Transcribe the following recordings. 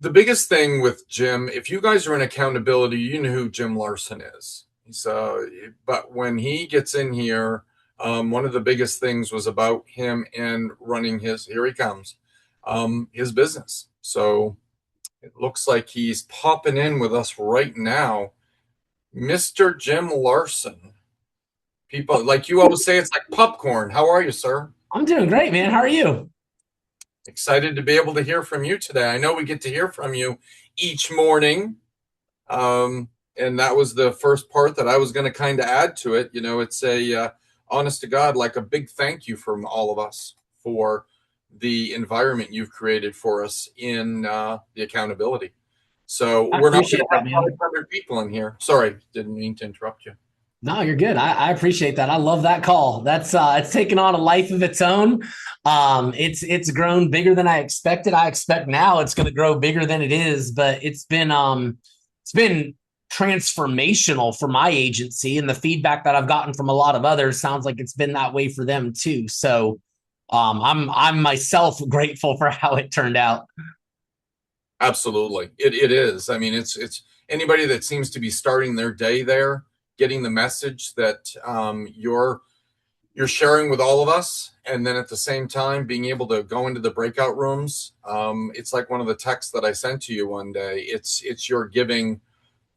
The biggest thing with Jim, if you guys are in accountability, you know who Jim Larsen is. So, but when he gets in here, one of the biggest things was about him and running his, here he comes, his business. So it looks like he's popping in with us right now. Mr. Jim Larsen. People, like you always say, it's like popcorn. How are you, sir? I'm doing great, man. How are you? Excited to be able to hear from you today. I know we get to hear from you each morning. And that was the first part that I was going to kind of add to it. You know, it's honest to God, like a big thank you from all of us for the environment you've created for us in the accountability. So I we're not going to appreciate have that, man. 500 people in here. Sorry, didn't mean to interrupt you. No, you're good. I appreciate that. I love that call. That's it's taken on a life of its own. It's grown bigger than I expected. I expect now it's going to grow bigger than it is, but it's been transformational for my agency, and the feedback that I've gotten from a lot of others sounds like it's been that way for them too. So I'm myself grateful for how it turned out. Absolutely. It is. I mean, it's anybody that seems to be starting their day there, getting the message that you're sharing with all of us, and then at the same time being able to go into the breakout rooms. It's like one of the texts that I sent to you one day. It's your giving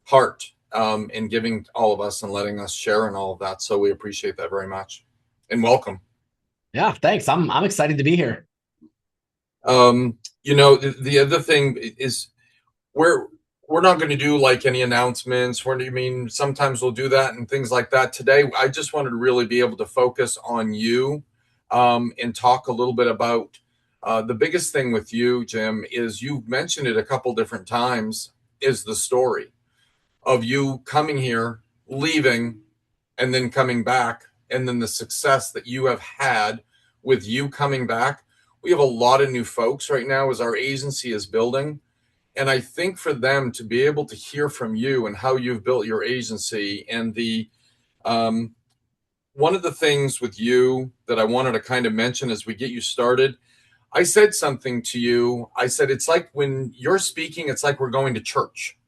heart, and giving all of us and letting us share and all of that. So we appreciate that very much, and welcome. Yeah, thanks. I'm excited to be here. The other thing is we're we're not going to do like any announcements. What do you mean? Sometimes we'll do that and things like that. Today, I just wanted to really be able to focus on you, and talk a little bit about the biggest thing with you, Jim, is you've mentioned it a couple different times. Is the story of you coming here, leaving, and then coming back, and then the success that you have had with you coming back. We have a lot of new folks right now as our agency is building. And I think for them to be able to hear from you and how you've built your agency and the um, one of the things with you that I wanted to kind of mention as we get you started, I said something to you. I said, it's like when you're speaking, it's like we're going to church.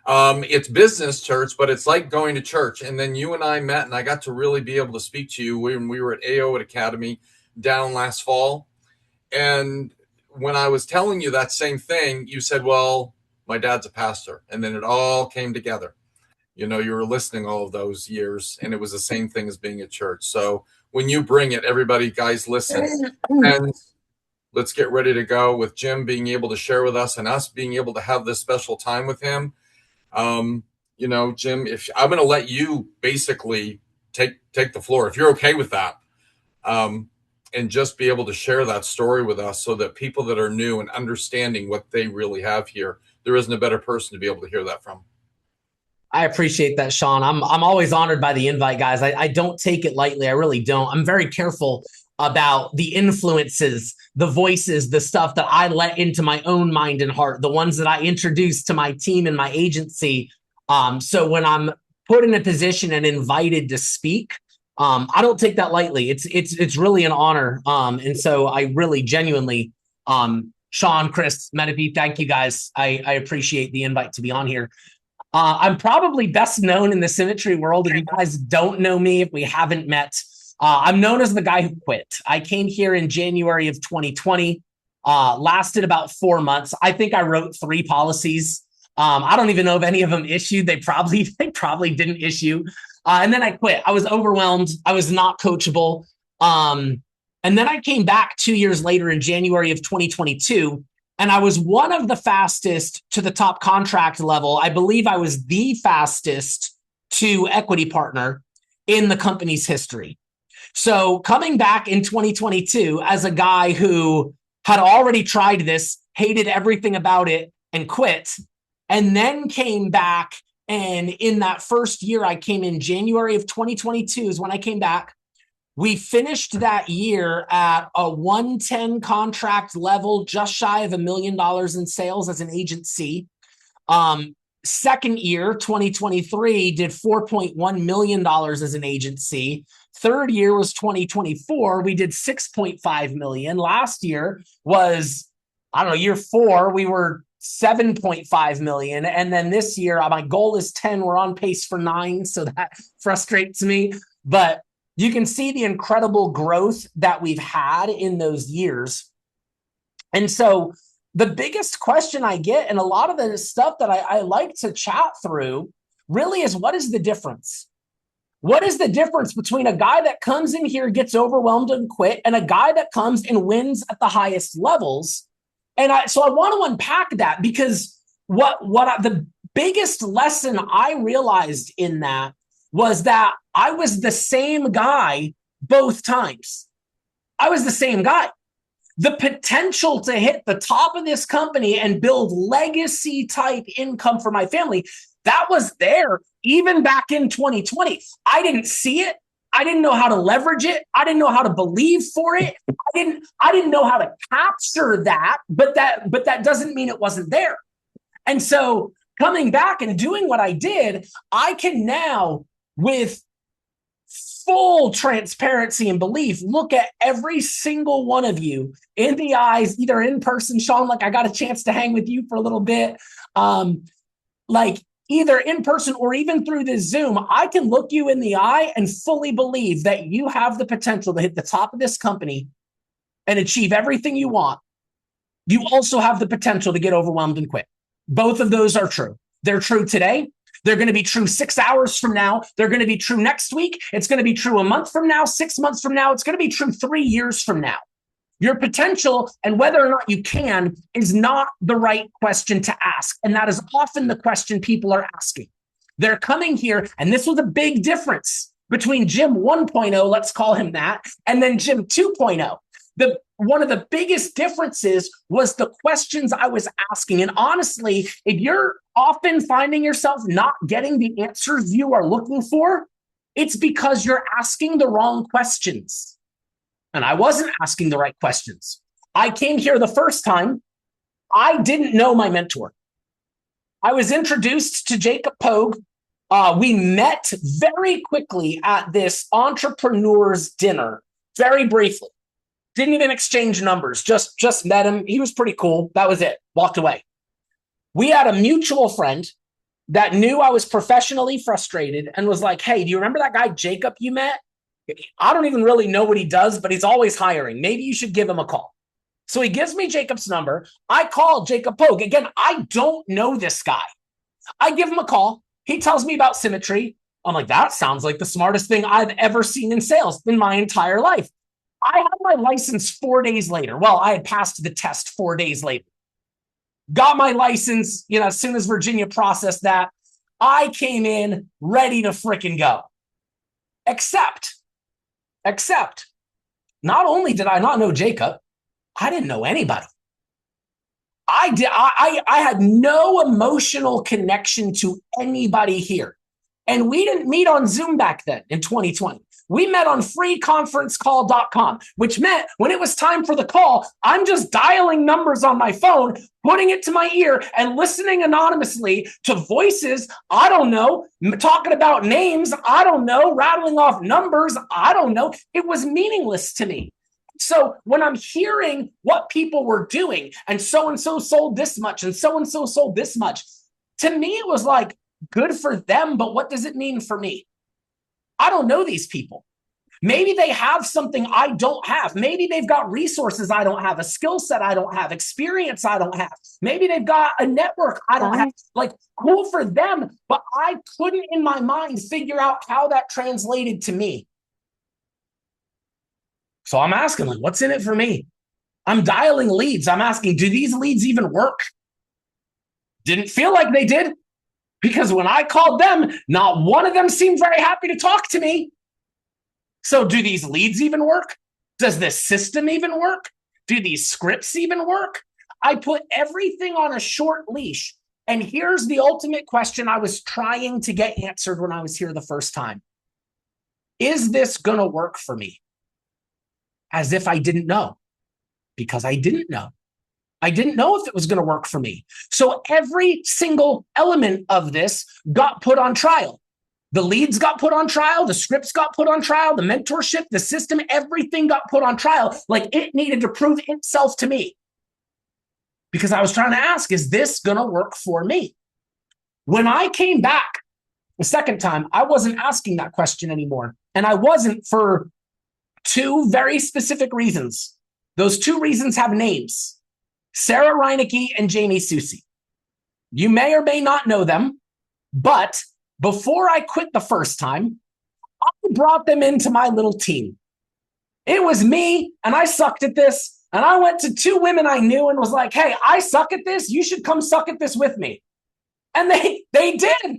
It's business church, but it's like going to church. And then you and I met, and I got to really be able to speak to you when we were at AO at Academy down last fall. And when I was telling you that same thing, you said, well, my dad's a pastor. And then it all came together. You know, you were listening all of those years, and it was the same thing as being at church. So when you bring it, everybody, guys, listen. And let's get ready to go with Jim being able to share with us and us being able to have this special time with him. Jim, if I'm going to let you basically take the floor, if you're okay with that, um, and just be able to share that story with us, so that people that are new and understanding what they really have here, there isn't a better person to be able to hear that from. I appreciate that, Sean. I'm always honored by the invite, guys. I don't take it lightly. I really don't. I'm very careful about the influences, the voices, the stuff that I let into my own mind and heart, the ones that I introduce to my team and my agency. So when I'm put in a position and invited to speak, I don't take that lightly. It's really an honor. And so I really genuinely, Sean, Chris, Menifee, thank you guys. I appreciate the invite to be on here. I'm probably best known in the symmetry world. If you guys don't know me, if we haven't met, I'm known as the guy who quit. I came here in January of 2020, lasted about 4 months. I think I wrote 3 policies. I don't even know if any of them issued. They probably didn't issue. And then I quit. I was overwhelmed. I was not coachable. And then I came back 2 years later in January of 2022, and I was one of the fastest to the top contract level. I believe I was the fastest to equity partner in the company's history. So coming back in 2022 as a guy who had already tried this, hated everything about it, and quit, and then came back. And in that first year, I came in January of 2022 is when I came back. We finished that year at a 110 contract level, just shy of $1 million in sales as an agency. Second year, 2023, did $4.1 million as an agency. Third year was 2024. We did 6.5 million. Last year was I don't know, year 4, we were 7.5 million. And then this year, my goal is 10. We're on pace for 9. So that frustrates me. But you can see the incredible growth that we've had in those years. And so the biggest question I get, and a lot of the stuff that I like to chat through, really is, what is the difference? What is the difference between a guy that comes in here, gets overwhelmed and quit, and a guy that comes and wins at the highest levels? And so I want to unpack that, because the biggest lesson I realized in that was that I was the same guy both times. I was the same guy. The potential to hit the top of this company and build legacy type income for my family, that was there even back in 2020. I didn't see it. I didn't know how to leverage it. I didn't know how to believe for it. I didn't know how to capture that, but that doesn't mean it wasn't there. And so coming back and doing what I did, I can now, with full transparency and belief, look at every single one of you in the eyes, either in person, Sean, like I got a chance to hang with you for a little bit, like either in person or even through this Zoom. I can look you in the eye and fully believe that you have the potential to hit the top of this company and achieve everything you want. You also have the potential to get overwhelmed and quit. Both of those are true. They're true today. They're going to be true 6 hours from now. They're going to be true next week. It's going to be true a month from now, 6 months from now. It's going to be true 3 years from now. Your potential and whether or not you can is not the right question to ask. And that is often the question people are asking. They're coming here, and this was a big difference between Jim 1.0, let's call him that, and then Jim 2.0. One of the biggest differences was the questions I was asking. And honestly, if you're often finding yourself not getting the answers you are looking for, it's because you're asking the wrong questions. And I wasn't asking the right questions. I came here the first time. I didn't know my mentor. I was introduced to Jacob Pogue. We met very quickly at this entrepreneur's dinner, very briefly. Didn't even exchange numbers, just met him. He was pretty cool. That was it. Walked away. We had a mutual friend that knew I was professionally frustrated and was like, hey, do you remember that guy Jacob you met? I don't even really know what he does, but he's always hiring. Maybe you should give him a call. So he gives me Jacob's number. I call Jacob Pogue. Again, I don't know this guy. I give him a call. He tells me about symmetry. I'm like, that sounds like the smartest thing I've ever seen in sales in my entire life. I had my license 4 days later. Well, I had passed the test 4 days later. Got my license, as soon as Virginia processed that, I came in ready to freaking go. Except, not only did I not know Jacob, I didn't know anybody. I had no emotional connection to anybody here. And we didn't meet on Zoom back then in 2020. We met on freeconferencecall.com, which meant when it was time for the call, I'm just dialing numbers on my phone, putting it to my ear and listening anonymously to voices I don't know, talking about names I don't know, rattling off numbers I don't know. It was meaningless to me. So when I'm hearing what people were doing and so sold this much and so sold this much, to me it was like, good for them, but what does it mean for me? I don't know these people. Maybe they have something I don't have. Maybe they've got resources I don't have, a skill set I don't have, experience I don't have. Maybe they've got a network I don't have. Like, cool for them, but I couldn't in my mind figure out how that translated to me. So I'm asking, like, what's in it for me? I'm dialing leads. I'm asking, do these leads even work? Didn't feel like they did. Because when I called them, not one of them seemed very happy to talk to me. So do these leads even work? Does this system even work? Do these scripts even work? I put everything on a short leash. And here's the ultimate question I was trying to get answered when I was here the first time. Is this going to work for me? As if I didn't know. Because I didn't know. I didn't know if it was going to work for me. So every single element of this got put on trial. The leads got put on trial. The scripts got put on trial. The mentorship, the system, everything got put on trial. Like it needed to prove itself to me. because I was trying to ask, is this going to work for me? When I came back the second time, I wasn't asking that question anymore. And I wasn't for two very specific reasons. Those two reasons have names: Sarah Reinecke and Jamie Susie. You may or may not know them, but before I quit the first time, I brought them into my little team. It was me, and I sucked at this. And I went to two women I knew and was like, hey, I suck at this. You should come suck at this with me. And they did.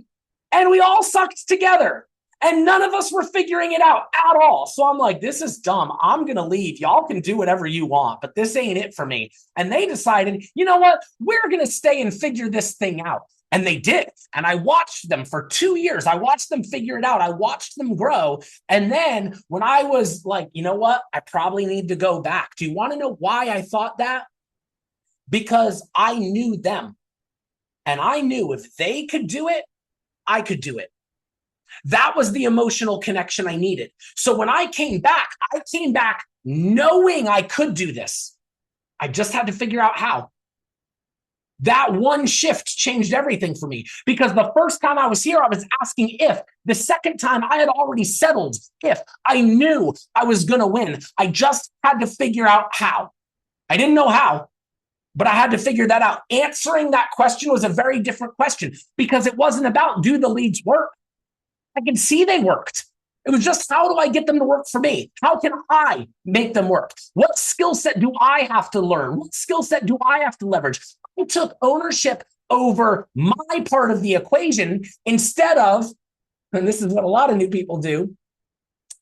And we all sucked together. And none of us were figuring it out at all. So I'm like, this is dumb. I'm going to leave. Y'all can do whatever you want, but this ain't it for me. And they decided, you know what? We're going to stay and figure this thing out. And they did. And I watched them for 2 years. I watched them figure it out. I watched them grow. And then when I was like, you know what? I probably need to go back. Do you want to know why I thought that? Because I knew them. And I knew if they could do it, I could do it. That was the emotional connection I needed. So when I came back knowing I could do this. I just had to figure out how. That one shift changed everything for me, because the first time I was here, I was asking if. The second time, I had already settled if. I knew I was going to win. I just had to figure out how. I didn't know how, but I had to figure that out. Answering that question was a very different question, because it wasn't about, do the leads work? I could see they worked. It was just, how do I get them to work for me? How can I make them work? What skill set do I have to learn? What skill set do I have to leverage? I took ownership over my part of the equation instead of, and this is what a lot of new people do,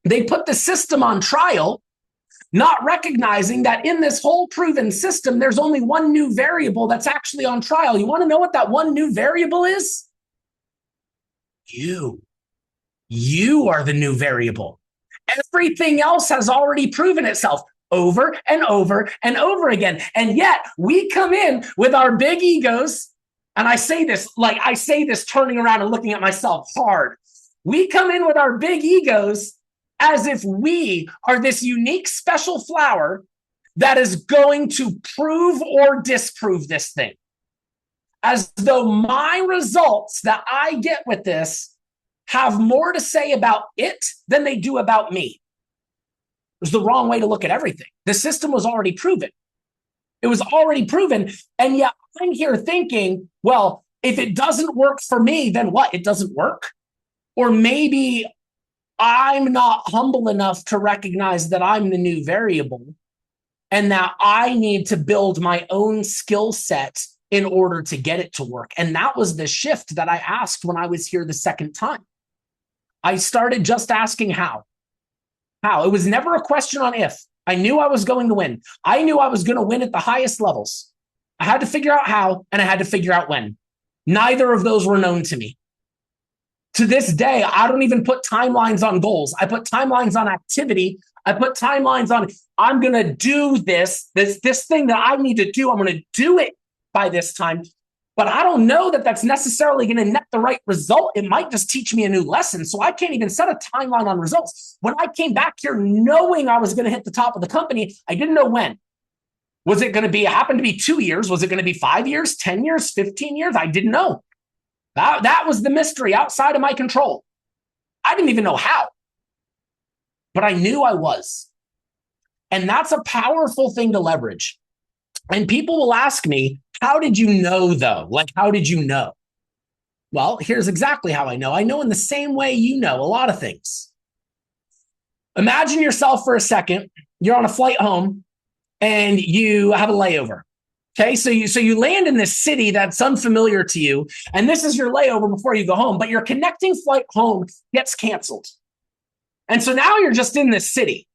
they put the system on trial, not recognizing that in this whole proven system, there's only one new variable that's actually on trial. You want to know what that one new variable is? You are the new variable. Everything else has already proven itself over and over and over again. And yet we come in with our big egos. And I say this turning around and looking at myself hard. We come in with our big egos as if we are this unique special flower that is going to prove or disprove this thing. As though my results that I get with this have more to say about it than they do about me. It was the wrong way to look at everything. The system was already proven. It was already proven. And yet I'm here thinking, well, if it doesn't work for me, then what? It doesn't work? Or maybe I'm not humble enough to recognize that I'm the new variable and that I need to build my own skill set in order to get it to work. And that was the shift that I asked when I was here the second time. I started just asking how. How? It was never a question on if. I knew I was going to win. I knew I was going to win at the highest levels. I had to figure out how, and I had to figure out when. Neither of those were known to me. To this day, I don't even put timelines on goals. I put timelines on activity. I put timelines on, I'm going to do this thing that I need to do. I'm going to do it by this time. But I don't know that that's necessarily going to net the right result. It might just teach me a new lesson. So I can't even set a timeline on results. When I came back here knowing I was going to hit the top of the company, I didn't know when. Was it going to happen to be 2 years? Was it going to be 5 years, 10 years, 15 years? I didn't know. That was the mystery outside of my control. I didn't even know how. But I knew I was. And that's a powerful thing to leverage. And people will ask me, how did you know though? Like, how did you know? Well, here's exactly how I know. I know in the same way you know a lot of things. Imagine yourself for a second. You're on a flight home and you have a layover. Okay, so you land in this city that's unfamiliar to you, and this is your layover before you go home, but your connecting flight home gets canceled. And so now you're just in this city,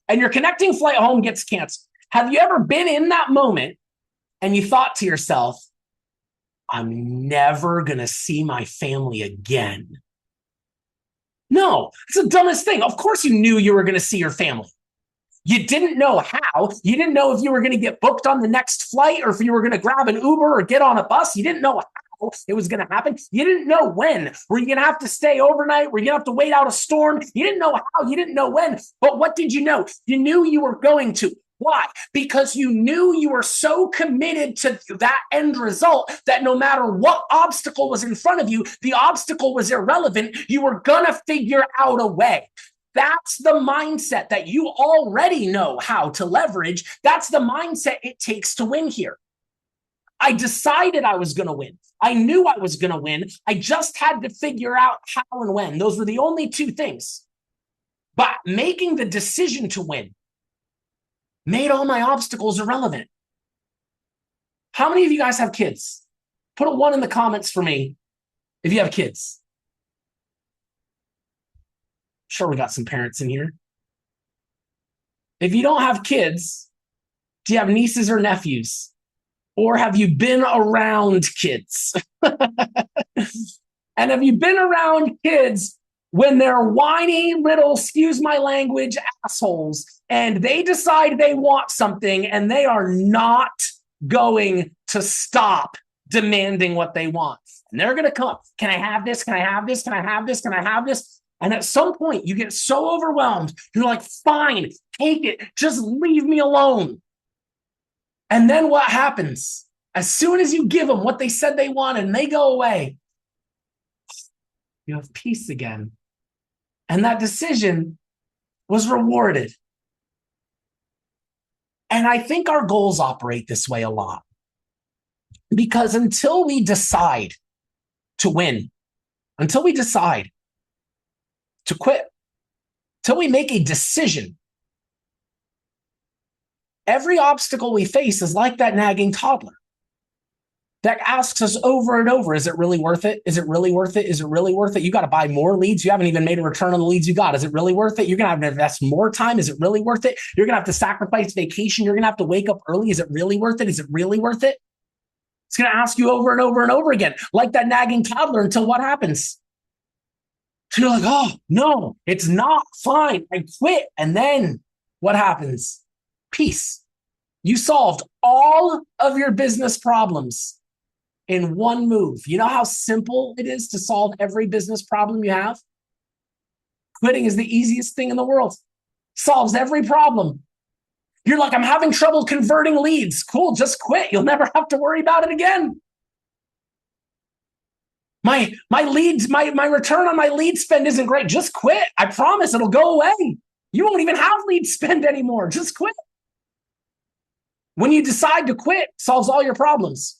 and your connecting flight home gets canceled. Have you ever been in that moment and you thought to yourself, I'm never going to see my family again? No, it's the dumbest thing. Of course you knew you were going to see your family. You didn't know how. You didn't know if you were going to get booked on the next flight or if you were going to grab an Uber or get on a bus. You didn't know how it was going to happen. You didn't know when. Were you going to have to stay overnight? Were you going to have to wait out a storm? You didn't know how. You didn't know when. But what did you know? You knew you were going to. Why? Because you knew you were so committed to that end result that no matter what obstacle was in front of you, the obstacle was irrelevant. You were going to figure out a way. That's the mindset that you already know how to leverage. That's the mindset it takes to win here. I decided I was going to win. I knew I was going to win. I just had to figure out how and when. Those were the only two things. But making the decision to win made all my obstacles irrelevant. How many of you guys have kids? Put a 1 in the comments for me if you have kids. Sure, we got some parents in here. If you don't have kids, do you have nieces or nephews? Or have you been around kids? And have you been around kids when they're whiny little, excuse my language, assholes, and they decide they want something and they are not going to stop demanding what they want? And they're going to come, can I have this? Can I have this? Can I have this? Can I have this? And at some point you get so overwhelmed, you're like, fine, take it. Just leave me alone. And then what happens? As soon as you give them what they said they wanted and they go away, you have peace again. And that decision was rewarded. And I think our goals operate this way a lot. Because until we decide to win, until we decide to quit, until we make a decision, every obstacle we face is like that nagging toddler that asks us over and over, is it really worth it? Is it really worth it? Is it really worth it? You got to buy more leads. You haven't even made a return on the leads you got. Is it really worth it? You're going to have to invest more time. Is it really worth it? You're going to have to sacrifice vacation. You're going to have to wake up early. Is it really worth it? Is it really worth it? It's going to ask you over and over and over again, like that nagging toddler, until what happens? So you're like, oh, no, it's not fine. I quit. And then what happens? Peace. You solved all of your business problems in one move. You know how simple it is to solve every business problem you have? Quitting is the easiest thing in the world. Solves every problem. You're like, I'm having trouble converting leads. Cool, just quit. You'll never have to worry about it again. My leads, my return on my lead spend isn't great. Just quit. I promise it'll go away. You won't even have lead spend anymore. Just quit. When you decide to quit, solves all your problems.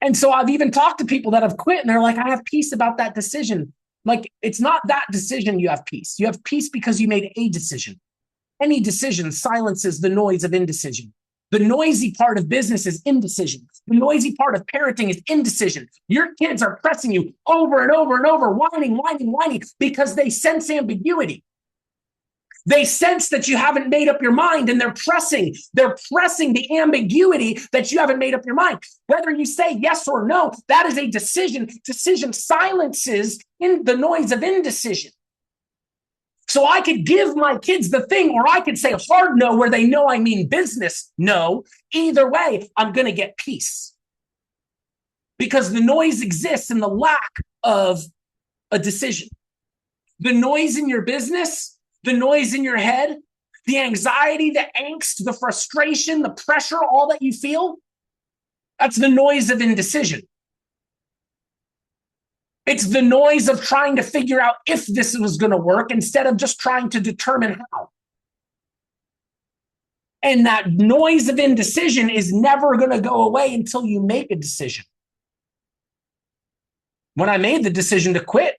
And so I've even talked to people that have quit and they're like, I have peace about that decision. Like, it's not that decision you have peace. You have peace because you made a decision. Any decision silences the noise of indecision. The noisy part of business is indecision. The noisy part of parenting is indecision. Your kids are pressing you over and over and over, whining, because they sense ambiguity. They sense that you haven't made up your mind, and they're pressing the ambiguity that you haven't made up your mind. Whether you say yes or no, that is a decision. Decision silences in the noise of indecision. So I could give my kids the thing, or I could say a hard no where they know I mean business no. Either way, I'm going to get peace. Because the noise exists in the lack of a decision. The noise in your business, the noise in your head, the anxiety, the angst, the frustration, the pressure, all that you feel, that's the noise of indecision. It's the noise of trying to figure out if this was going to work instead of just trying to determine how. And that noise of indecision is never going to go away until you make a decision. When I made the decision to quit,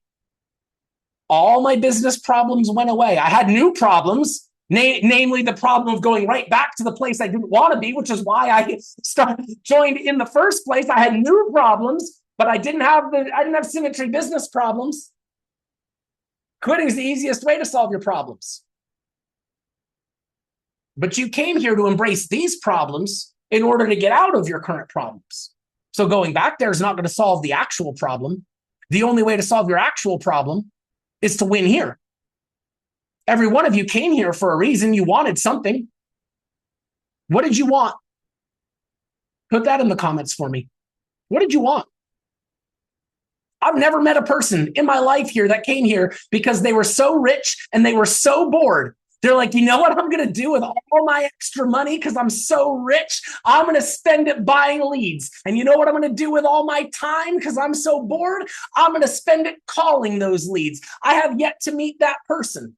all my business problems went away. I had new problems, namely the problem of going right back to the place I didn't want to be, which is why I joined in the first place. I had new problems, but I didn't have symmetry business problems. Quitting is the easiest way to solve your problems. But you came here to embrace these problems in order to get out of your current problems. So going back there is not going to solve the actual problem. The only way to solve your actual problem is to win here. Every one of you came here for a reason. You wanted something. What did you want? Put that in the comments for me. What did you want? I've never met a person in my life here that came here because they were so rich and they were so bored They're like, you know what I'm going to do with all my extra money because I'm so rich? I'm going to spend it buying leads. And you know what I'm going to do with all my time because I'm so bored? I'm going to spend it calling those leads. I have yet to meet that person.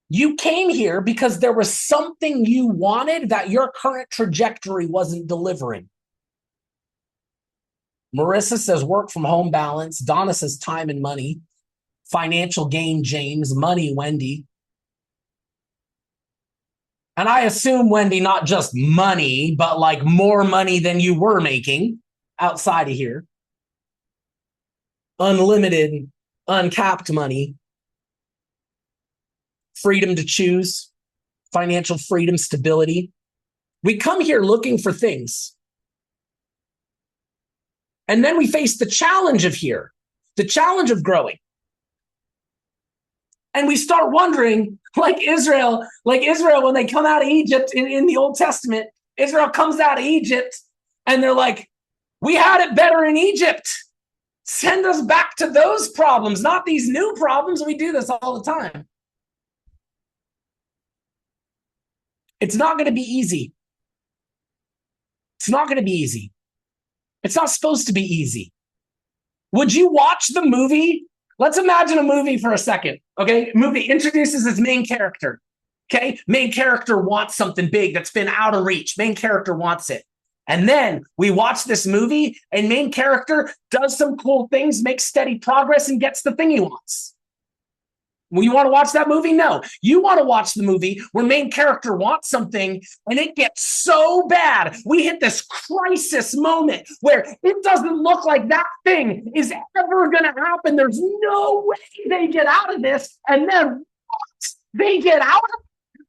You came here because there was something you wanted that your current trajectory wasn't delivering. Marissa says work from home balance. Donna says time and money. Financial gain, James. Money, Wendy. And I assume, Wendy, not just money, but like more money than you were making outside of here. Unlimited, uncapped money. Freedom to choose. Financial freedom, stability. We come here looking for things. And then we face the challenge of here, the challenge of growing. And we start wondering, like Israel, when they come out of Egypt in the Old Testament, Israel comes out of Egypt and they're like, we had it better in Egypt. Send us back to those problems, not these new problems. We do this all the time. It's not going to be easy. It's not going to be easy. It's not supposed to be easy. Would you watch the movie? Let's imagine a movie for a second, okay? Movie introduces its main character, okay? Main character wants something big that's been out of reach. Main character wants it. And then we watch this movie and main character does some cool things, makes steady progress and gets the thing he wants. Well, you want to watch that movie? No. You want to watch the movie where main character wants something and it gets so bad. We hit this crisis moment where it doesn't look like that thing is ever going to happen. There's no way they get out of this. And then they get out of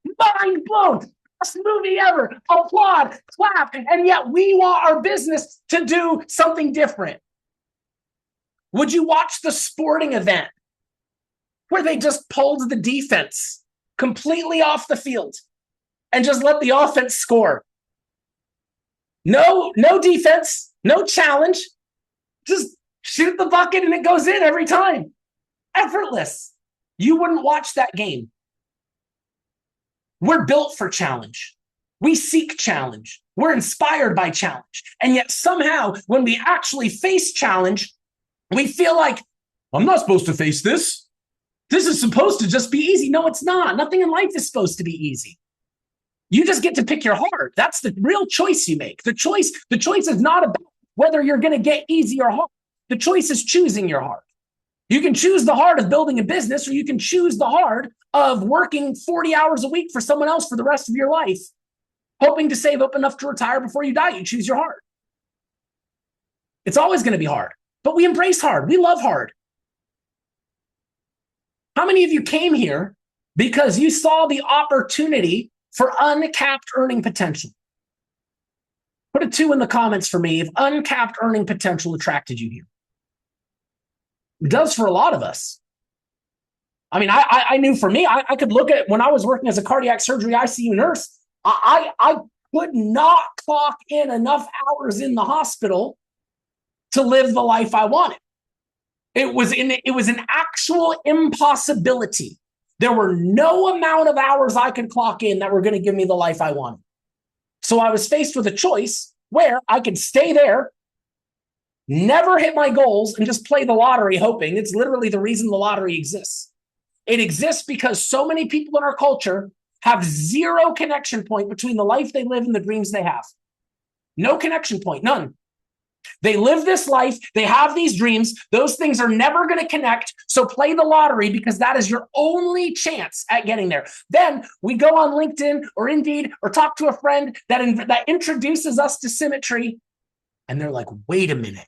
it, mind blown. Best movie ever. Applaud, clap. And yet we want our business to do something different. Would you watch the sporting event where they just pulled the defense completely off the field and just let the offense score? No defense, no challenge. Just shoot the bucket and it goes in every time. Effortless. You wouldn't watch that game. We're built for challenge. We seek challenge. We're inspired by challenge. And yet somehow when we actually face challenge, we feel like, I'm not supposed to face this. This is supposed to just be easy. No, it's not. Nothing in life is supposed to be easy. You just get to pick your heart. That's the real choice you make. The choice is not about whether you're going to get easy or hard. The choice is choosing your heart. You can choose the heart of building a business, or you can choose the heart of working 40 hours a week for someone else for the rest of your life, hoping to save up enough to retire before you die. You choose your heart. It's always going to be hard, but we embrace hard. We love hard. How many of you came here because you saw the opportunity for uncapped earning potential? Put a 2 in the comments for me if uncapped earning potential attracted you here. It does for a lot of us. I mean, I knew for me, I could look at when I was working as a cardiac surgery ICU nurse, I could not clock in enough hours in the hospital to live the life I wanted. It was an actual impossibility. There were no amount of hours I could clock in that were going to give me the life I wanted. So I was faced with a choice where I could stay there, never hit my goals, and just play the lottery hoping. It's literally the reason the lottery exists. It exists because so many people in our culture have zero connection point between the life they live and the dreams they have. No connection point, none. They live this life. They have these dreams. Those things are never going to connect. So play the lottery because that is your only chance at getting there. Then we go on LinkedIn or Indeed or talk to a friend that introduces us to Symmetry. And they're like, wait a minute,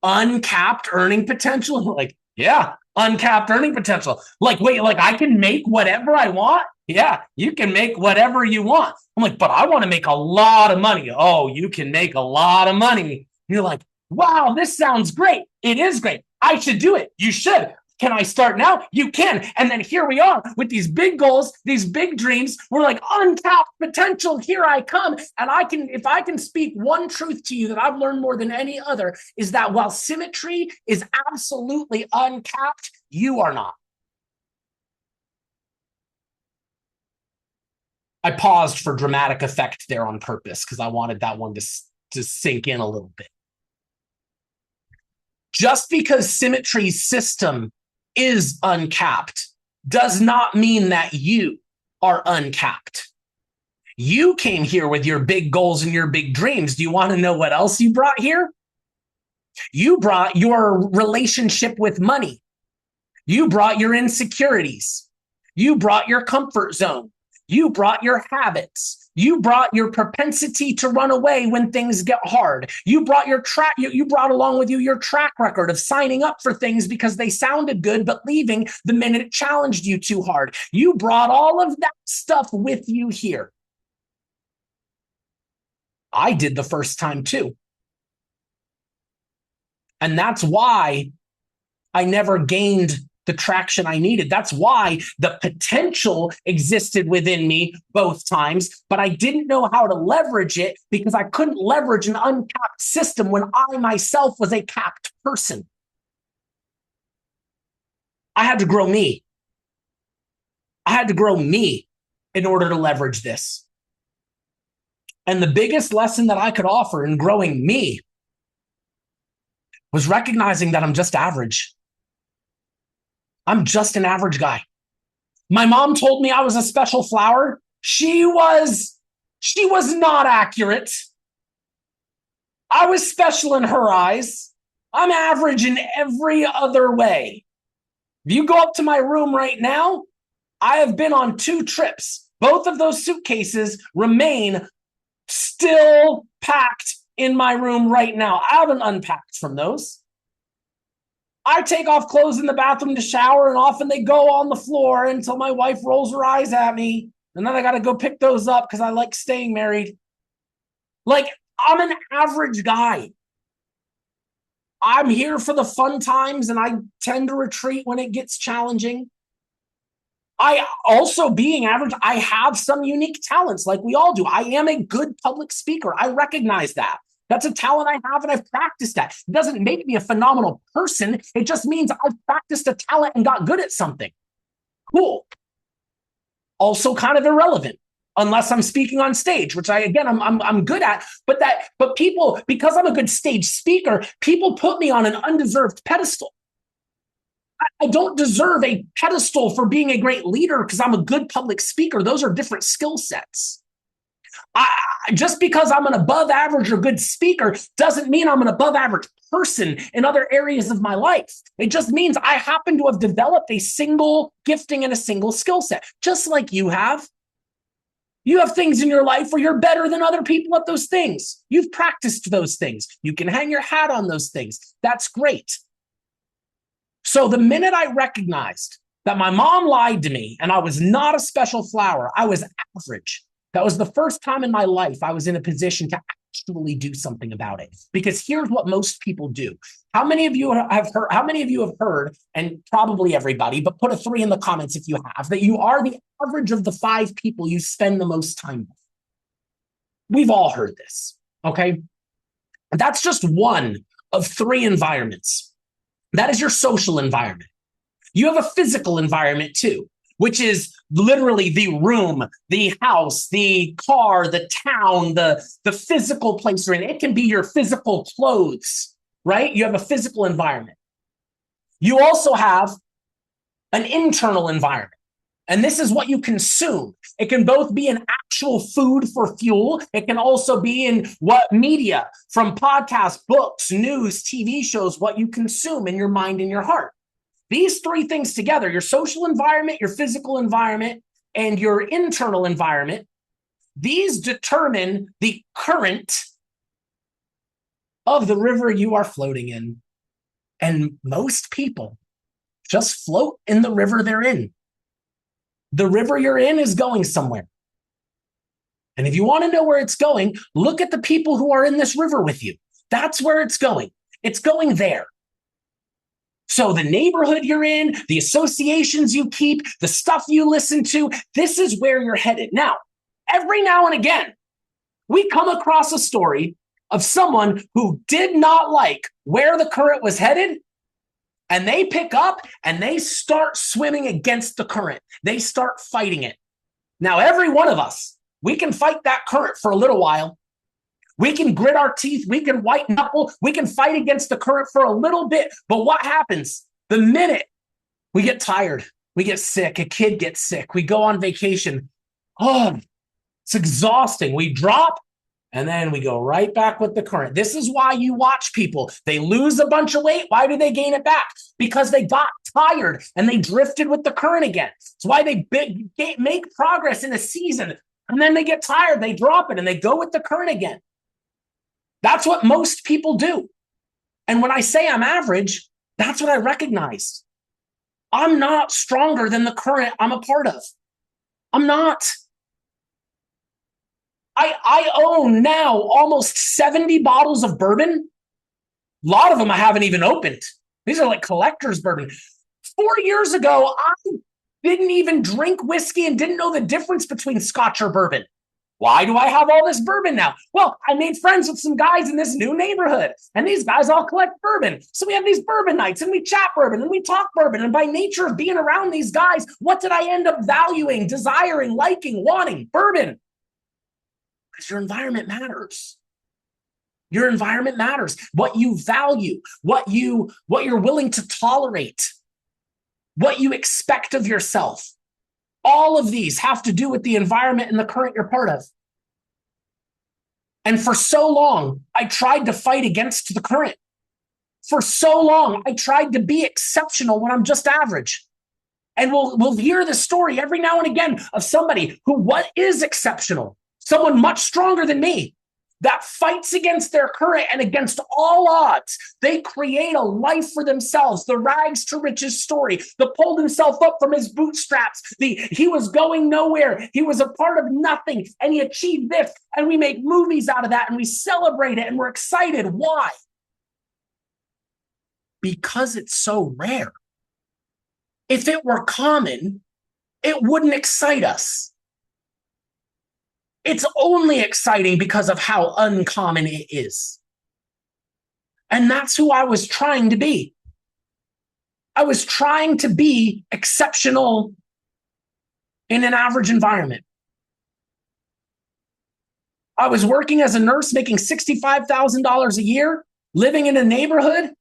uncapped earning potential? And we're like, yeah, uncapped earning potential. Like, wait, like I can make whatever I want? Yeah, you can make whatever you want. I'm like, but I want to make a lot of money. Oh, you can make a lot of money. You're like, wow, this sounds great. It is great. I should do it. You should. Can I start now? You can. And then here we are with these big goals, these big dreams. We're like, untapped potential. Here I come. And if I can speak one truth to you that I've learned more than any other, is that while Symmetry is absolutely uncapped, you are not. I paused for dramatic effect there on purpose because I wanted that one to sink in a little bit. Just because Symmetry's system is uncapped does not mean that you are uncapped. You came here with your big goals and your big dreams. Do you want to know what else you brought here? You brought your relationship with money. You brought your insecurities. You brought your comfort zone. You brought your habits. You brought your propensity to run away when things get hard. You brought your you brought along with you your track record of signing up for things because they sounded good, but leaving the minute it challenged you too hard. You brought all of that stuff with you here. I did the first time too. And that's why I never gained the traction I needed. That's why the potential existed within me both times, but I didn't know how to leverage it because I couldn't leverage an uncapped system when I myself was a capped person. I had to grow me. I had to grow me in order to leverage this. And the biggest lesson that I could offer in growing me was recognizing that I'm just average. I'm just an average guy. My mom told me I was a special flower. She was not accurate. I was special in her eyes. I'm average in every other way. If you go up to my room right now, I have been on 2 trips. Both of those suitcases remain still packed in my room right now. I haven't unpacked from those. I take off clothes in the bathroom to shower, and often they go on the floor until my wife rolls her eyes at me. And then I got to go pick those up because I like staying married. Like, I'm an average guy. I'm here for the fun times, and I tend to retreat when it gets challenging. I also, being average, I have some unique talents like we all do. I am a good public speaker. I recognize that. That's a talent I have, and I've practiced that. It doesn't make me a phenomenal person. It just means I've practiced a talent and got good at something. Cool. Also kind of irrelevant, unless I'm speaking on stage, which I'm good at. But people, because I'm a good stage speaker, people put me on an undeserved pedestal. I don't deserve a pedestal for being a great leader because I'm a good public speaker. Those are different skill sets. Just because I'm an above average or good speaker doesn't mean I'm an above average person in other areas of my life. It just means I happen to have developed a single gifting and a single skill set, just like you have. You have things in your life where you're better than other people at those things. You've practiced those things. You can hang your hat on those things. That's great. So the minute I recognized that my mom lied to me and I was not a special flower, I was average. That was the first time in my life I was in a position to actually do something about it. Because here's what most people do. How many of you have heard, and probably everybody, but put a 3 in the comments if you have, that you are the average of the 5 people you spend the most time with? We've all heard this, okay? That's just one of 3 environments. That is your social environment. You have a physical environment too, which is literally the room, the house, the car, the town, the physical place you're in. It can be your physical clothes, right? You have a physical environment. You also have an internal environment. And this is what you consume. It can both be an actual food for fuel. It can also be in what media, from podcasts, books, news, TV shows, what you consume in your mind and your heart. These 3 things together, your social environment, your physical environment, and your internal environment, these determine the current of the river you are floating in. And most people just float in the river they're in. The river you're in is going somewhere. And if you want to know where it's going, look at the people who are in this river with you. That's where it's going. It's going there. So the neighborhood you're in, the associations you keep, the stuff you listen to, this is where you're headed. Now, every now and again, we come across a story of someone who did not like where the current was headed, and they pick up and they start swimming against the current. They start fighting it. Now, every one of us We can fight that current for a little while. We can grit our teeth. We can white knuckle. We can fight against the current for a little bit. But what happens the minute we get tired, we get sick, a kid gets sick, we go on vacation? Oh, it's exhausting. We drop and then we go right back with the current. This is why you watch people. They lose a bunch of weight. Why do they gain it back? Because they got tired and they drifted with the current again. It's why they make progress in a season and then they get tired. They drop it and they go with the current again. That's what most people do. And when I say I'm average, that's what I recognize. I'm not stronger than the current I'm a part of. I'm not. I own now almost 70 bottles of bourbon. A lot of them I haven't even opened. These are like collector's bourbon. 4 years ago, I didn't even drink whiskey and didn't know the difference between Scotch or bourbon. Why do I have all this bourbon now? Well, I made friends with some guys in this new neighborhood, and these guys all collect bourbon. So we have these bourbon nights, and we chat bourbon, and we talk bourbon. And by nature of being around these guys, what did I end up valuing, desiring, liking, wanting? Bourbon. Because your environment matters. Your environment matters. What you value, what you're willing to tolerate, what you expect of yourself. All of these have to do with the environment and the current you're part of. And for so long, I tried to fight against the current. For so long, I tried to be exceptional when I'm just average. And we'll hear the story every now and again of somebody who what is exceptional, someone much stronger than me, that fights against their current and against all odds. They create a life for themselves, the rags to riches story, the pulled himself up from his bootstraps, he was going nowhere, he was a part of nothing, and he achieved this, and we make movies out of that, and we celebrate it, and we're excited. Why? Because it's so rare. If it were common, it wouldn't excite us. It's only exciting because of how uncommon it is. And that's who I was trying to be. I was trying to be exceptional in an average environment. I was working as a nurse, making $65,000 a year, living in a neighborhood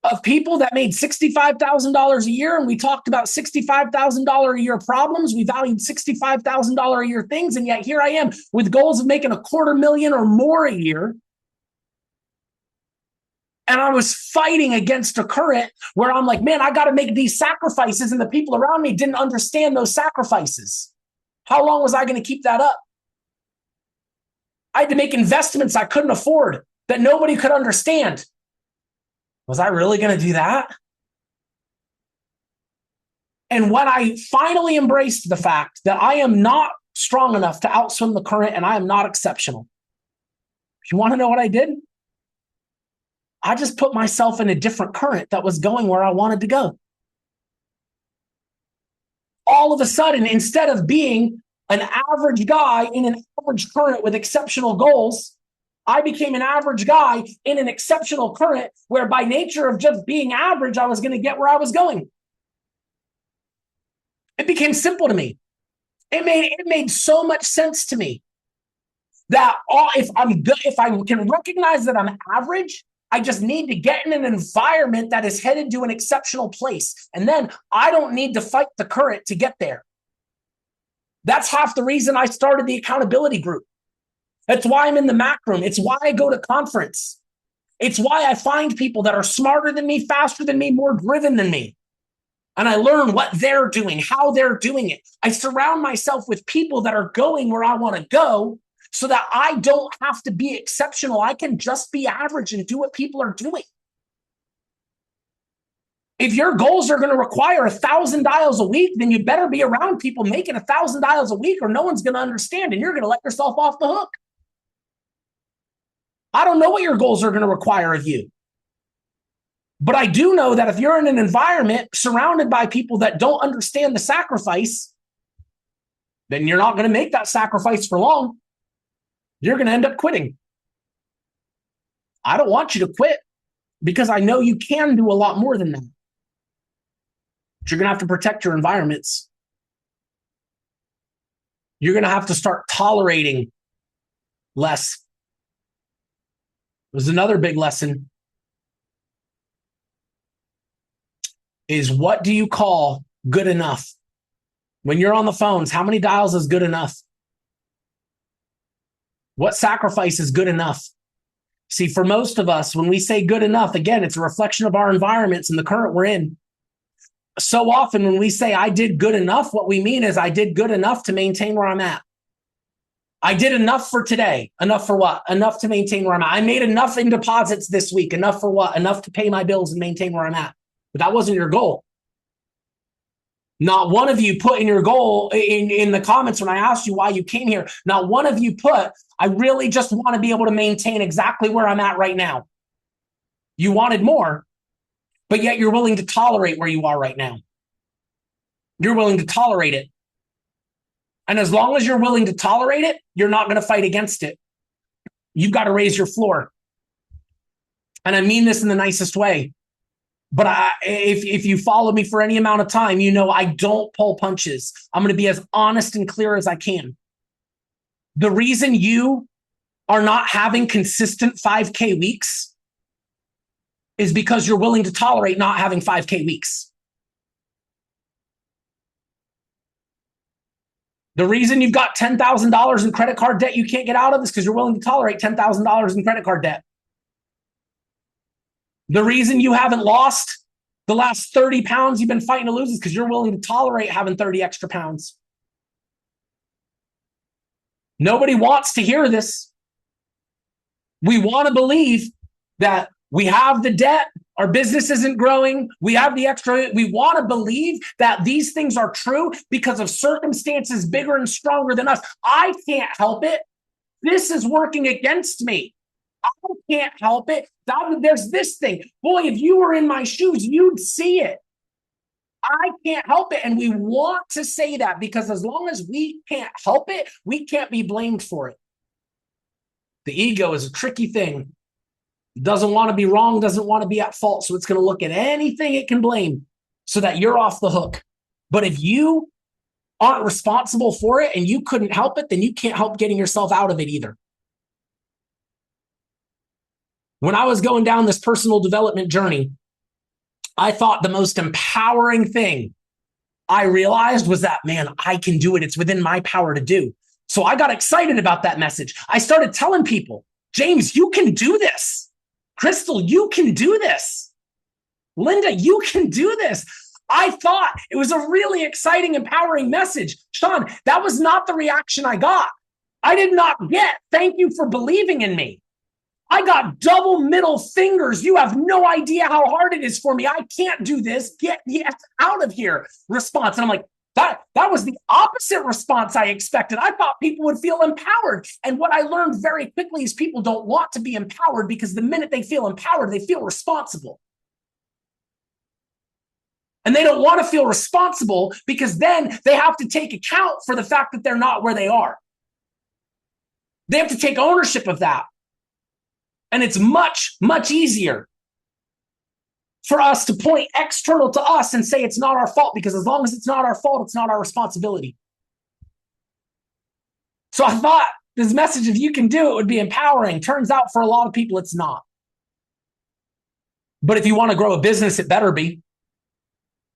of people that made $65,000 a year, and we talked about $65,000 a year problems. We valued $65,000 a year things, and yet here I am with goals of making $250,000 or more a year. And I was fighting against a current where I'm like, man, I got to make these sacrifices, and the people around me didn't understand those sacrifices. How long was I going to keep that up? I had to make investments I couldn't afford that nobody could understand. Was I really going to do that? And when I finally embraced the fact that I am not strong enough to outswim the current and I am not exceptional, you want to know what I did? I just put myself in a different current that was going where I wanted to go. All of a sudden, instead of being an average guy in an average current with exceptional goals, I became an average guy in an exceptional current where by nature of just being average, I was going to get where I was going. It became simple to me. It made so much sense to me that if I can recognize that I'm average, I just need to get in an environment that is headed to an exceptional place. And then I don't need to fight the current to get there. That's half the reason I started the accountability group. That's why I'm in the Mac room. It's why I go to conference. It's why I find people that are smarter than me, faster than me, more driven than me. And I learn what they're doing, how they're doing it. I surround myself with people that are going where I want to go so that I don't have to be exceptional. I can just be average and do what people are doing. If your goals are going to require 1,000 dials a week, then you better be around people making 1,000 dials a week or no one's going to understand and you're going to let yourself off the hook. I don't know what your goals are going to require of you. But I do know that if you're in an environment surrounded by people that don't understand the sacrifice, then you're not going to make that sacrifice for long. You're going to end up quitting. I don't want you to quit because I know you can do a lot more than that. But you're going to have to protect your environments. You're going to have to start tolerating less. There's another big lesson is what do you call good enough? When you're on the phones, how many dials is good enough? What sacrifice is good enough? See, for most of us, when we say good enough, again, it's a reflection of our environments and the current we're in. So often when we say I did good enough, what we mean is I did good enough to maintain where I'm at. I did enough for today. Enough for what? Enough to maintain where I'm at. I made enough in deposits this week. Enough for what? Enough to pay my bills and maintain where I'm at. But that wasn't your goal. Not one of you put in your goal in the comments when I asked you why you came here. Not one of you put, I really just want to be able to maintain exactly where I'm at right now. You wanted more, but yet you're willing to tolerate where you are right now. You're willing to tolerate it. And as long as you're willing to tolerate it, you're not going to fight against it. You've got to raise your floor. And I mean this in the nicest way. But if you follow me for any amount of time, you know I don't pull punches. I'm going to be as honest and clear as I can. The reason you are not having consistent 5K weeks is because you're willing to tolerate not having 5K weeks. The reason you've got $10,000 in credit card debt you can't get out of is because you're willing to tolerate $10,000 in credit card debt. The reason you haven't lost the last 30 pounds you've been fighting to lose is because you're willing to tolerate having 30 extra pounds. Nobody wants to hear this. We want to believe that we have the debt, our business isn't growing, we have the extra. We want to believe that these things are true because of circumstances bigger and stronger than us. I can't help it. This is working against me. I can't help it. There's this thing. Boy, if you were in my shoes, you'd see it. I can't help it. And we want to say that because as long as we can't help it, we can't be blamed for it. The ego is a tricky thing. It doesn't want to be wrong, doesn't want to be at fault. So it's going to look at anything it can blame so that you're off the hook. But if you aren't responsible for it and you couldn't help it, then you can't help getting yourself out of it either. When I was going down this personal development journey, I thought the most empowering thing I realized was that, man, I can do it. It's within my power to do. So I got excited about that message. I started telling people, James, you can do this. Crystal, you can do this. Linda, you can do this. I thought it was a really exciting, empowering message. Sean, that was not the reaction I got. I did not get, thank you for believing in me. I got double middle fingers. You have no idea how hard it is for me. I can't do this. Get the F out of here response. And I'm like, that was the opposite response I expected. I thought people would feel empowered. And what I learned very quickly is people don't want to be empowered because the minute they feel empowered, they feel responsible. And they don't want to feel responsible because then they have to take account for the fact that they're not where they are. They have to take ownership of that. And it's much, much easier for us to point external to us and say it's not our fault, because as long as it's not our fault, it's not our responsibility. So I thought this message, if you can do it, would be empowering. Turns out for a lot of people, it's not. But if you want to grow a business, it better be.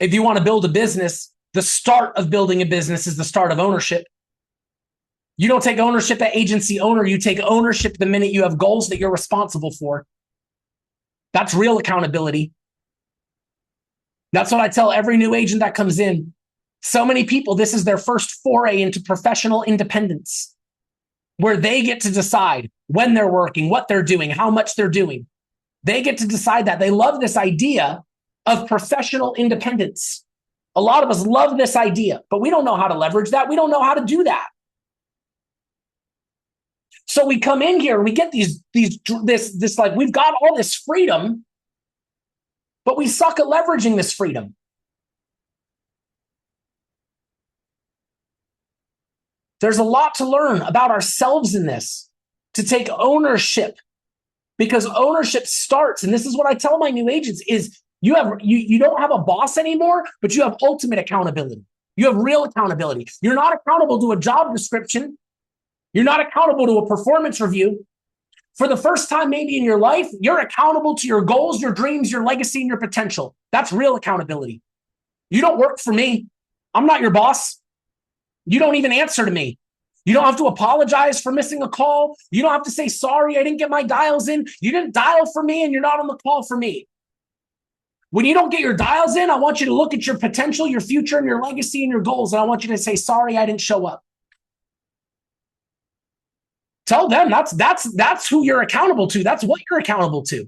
If you want to build a business, the start of building a business is the start of ownership. You don't take ownership at agency owner. You take ownership the minute you have goals that you're responsible for. That's real accountability. That's what I tell every new agent that comes in. So many people, this is their first foray into professional independence, where they get to decide when they're working, what they're doing, how much they're doing. They get to decide that. They love this idea of professional independence. A lot of us love this idea, but we don't know how to leverage that. We don't know how to do that. So we come in here, we get this like, we've got all this freedom, but we suck at leveraging this freedom. There's a lot to learn about ourselves in this, to take ownership, because ownership starts, and this is what I tell my new agents, is you don't have a boss anymore, but you have ultimate accountability. You have real accountability. You're not accountable to a job description. You're not accountable to a performance review. For the first time maybe in your life, you're accountable to your goals, your dreams, your legacy, and your potential. That's real accountability. You don't work for me. I'm not your boss. You don't even answer to me. You don't have to apologize for missing a call. You don't have to say, sorry, I didn't get my dials in. You didn't dial for me and you're not on the call for me. When you don't get your dials in, I want you to look at your potential, your future, and your legacy and your goals. And I want you to say, sorry, I didn't show up. Tell them that's who you're accountable to. That's what you're accountable to.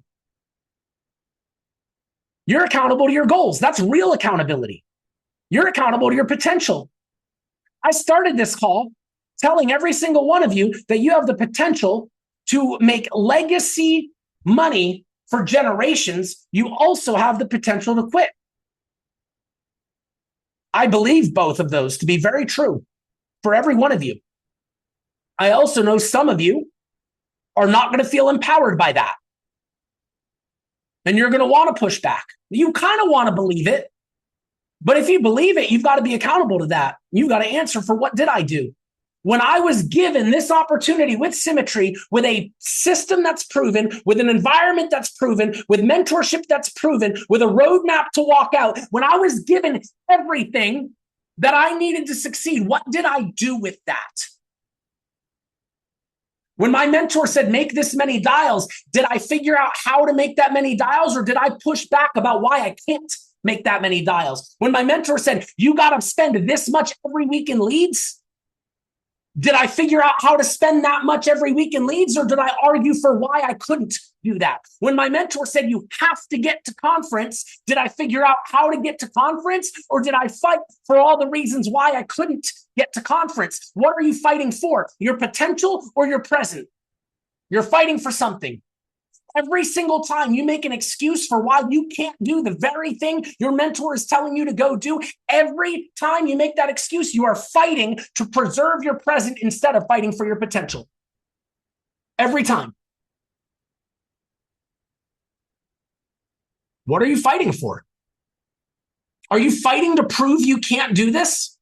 You're accountable to your goals. That's real accountability. You're accountable to your potential. I started this call telling every single one of you that you have the potential to make legacy money for generations. You also have the potential to quit. I believe both of those to be very true for every one of you. I also know some of you are not going to feel empowered by that. And you're going to want to push back. You kind of want to believe it. But if you believe it, you've got to be accountable to that. You've got to answer for what did I do? When I was given this opportunity with Symmetry, with a system that's proven, with an environment that's proven, with mentorship that's proven, with a roadmap to walk out, when I was given everything that I needed to succeed, what did I do with that? When my mentor said, make this many dials, did I figure out how to make that many dials, or did I push back about why I can't make that many dials? When my mentor said, you got to spend this much every week in leads, did I figure out how to spend that much every week in leads, or did I argue for why I couldn't do that? When my mentor said, you have to get to conference, did I figure out how to get to conference, or did I fight for all the reasons why I couldn't get to conference? What are you fighting for? Your potential or your present? You're fighting for something. Every single time you make an excuse for why you can't do the very thing your mentor is telling you to go do, every time you make that excuse, you are fighting to preserve your present instead of fighting for your potential. Every time. What are you fighting for? Are you fighting to prove you can't do this?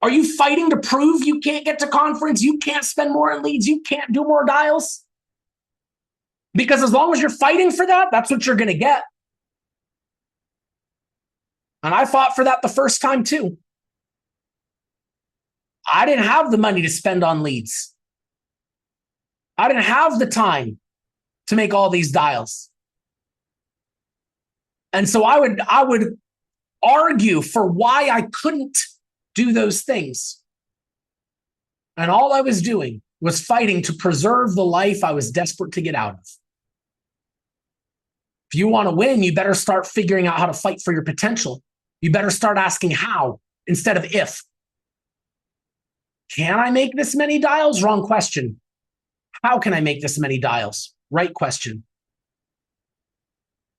Are you fighting to prove you can't get to conference, you can't spend more in leads, you can't do more dials? Because as long as you're fighting for that, that's what you're going to get. And I fought for that the first time too. I didn't have the money to spend on leads. I didn't have the time to make all these dials. And so I would argue for why I couldn't do those things. And all I was doing was fighting to preserve the life I was desperate to get out of. If you want to win, you better start figuring out how to fight for your potential. You better start asking how instead of if. Can I make this many dials? Wrong question. How can I make this many dials? Right question.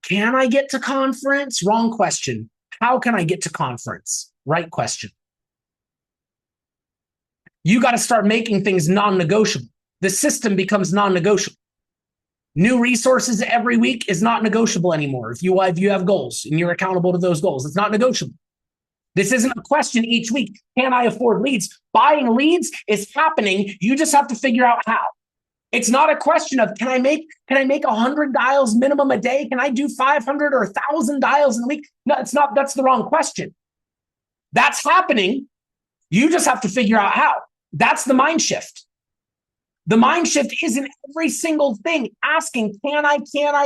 Can I get to conference? Wrong question. How can I get to conference? Right question. You got to start making things non-negotiable. The system becomes non-negotiable. New resources every week is not negotiable anymore. If you have goals and you're accountable to those goals, it's not negotiable. This isn't a question each week. Can I afford leads? Buying leads is happening. You just have to figure out how. It's not a question of can I make 100 dials minimum a day? Can I do 500 or 1,000 dials in a week? No, it's not. That's the wrong question. That's happening. You just have to figure out how. That's the mind shift. The mind shift isn't every single thing asking, can I,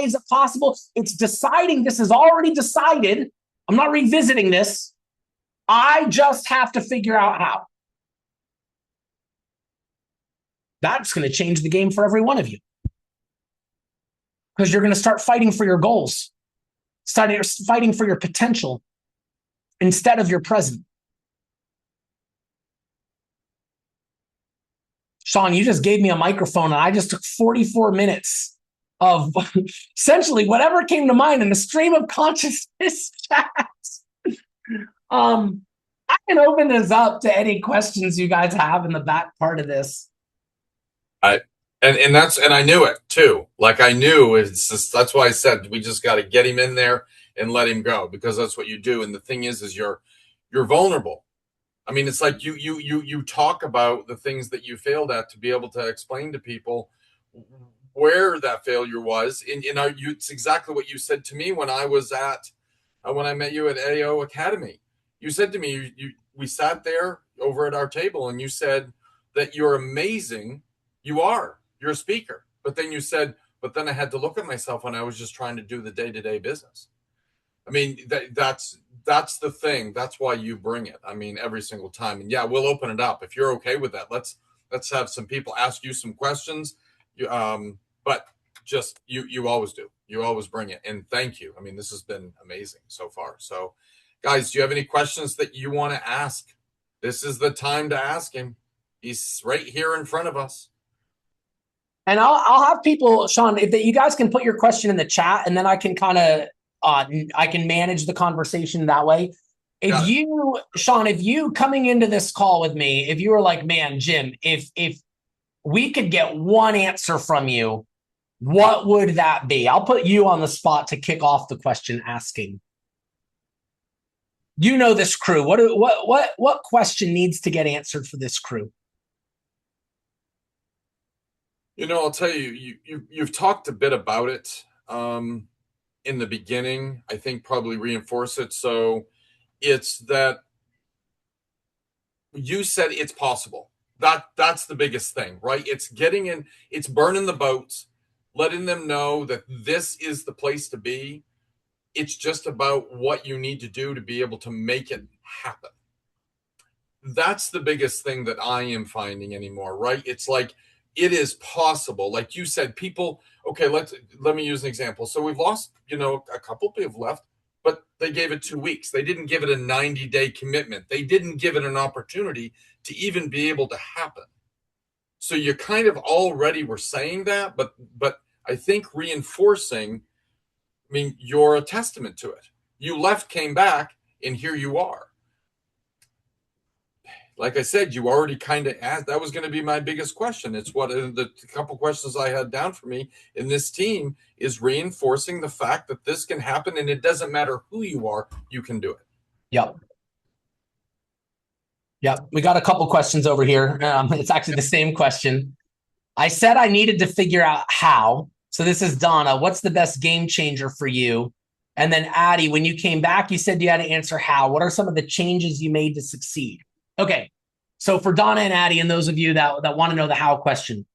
is it possible? It's deciding this is already decided. I'm not revisiting this. I just have to figure out how. That's going to change the game for every one of you. Because you're going to start fighting for your goals, start fighting for your potential instead of your present. Sean, you just gave me a microphone and I just took 44 minutes of essentially whatever came to mind in the stream of consciousness chats. I can open this up to any questions you guys have in the back part of this. And I knew it too. Like I knew it's just, that's why I said we just got to get him in there and let him go, because that's what you do. And the thing is you're You're vulnerable. I mean, it's like you talk about the things that you failed at to be able to explain to people where that failure was. It's exactly what you said to me when I was at when I met you at AO Academy. You said to me, we sat there over at our table, and you said that you're amazing. You are. You're a speaker. But then you said, but then I had to look at myself when I was just trying to do the day to day business. I mean, that's the thing. That's why you bring it. I mean, every single time. And yeah, we'll open it up if you're okay with that. Let's have some people ask you some questions. But just you always do. You always bring it. And thank you. I mean, this has been amazing so far. So, guys, do you have any questions that you want to ask? This is the time to ask him. He's right here in front of us. And I'll have people, Sean, if you guys can put your question in the chat, and then I can kind of I can manage the conversation that way. If you, Sean, if you coming into this call with me, if you were like, man, Jim, if we could get one answer from you, what would that be? I'll put you on the spot to kick off the question asking. You know this crew. What question needs to get answered for this crew? You know, I'll tell you, you've talked a bit about it in the beginning. I think probably reinforce it. So it's that you said it's possible. That's the biggest thing, right? It's getting in, it's burning the boats, letting them know that this is the place to be. It's just about what you need to do to be able to make it happen. That's the biggest thing that I am finding anymore, right? It's like it is possible. Like you said, people, okay, let me use an example. So we've lost, a couple people have left, but they gave it 2 weeks. They didn't give it a 90-day commitment. They didn't give it an opportunity to even be able to happen. So you kind of already were saying that, but I think reinforcing, I mean, you're a testament to it. You left, came back, and here you are. Like I said, you already kind of asked. That was going to be my biggest question. It's what the couple questions I had down for me in this team is reinforcing the fact that this can happen, and it doesn't matter who you are, you can do it. Yep. We got a couple questions over here. It's actually the same question. I said I needed to figure out how. So this is Donna. What's the best game changer for you? And then Addie, when you came back, you said you had to answer how. What are some of the changes you made to succeed? Okay, so for Donna and Addie and those of you that want to know the how question,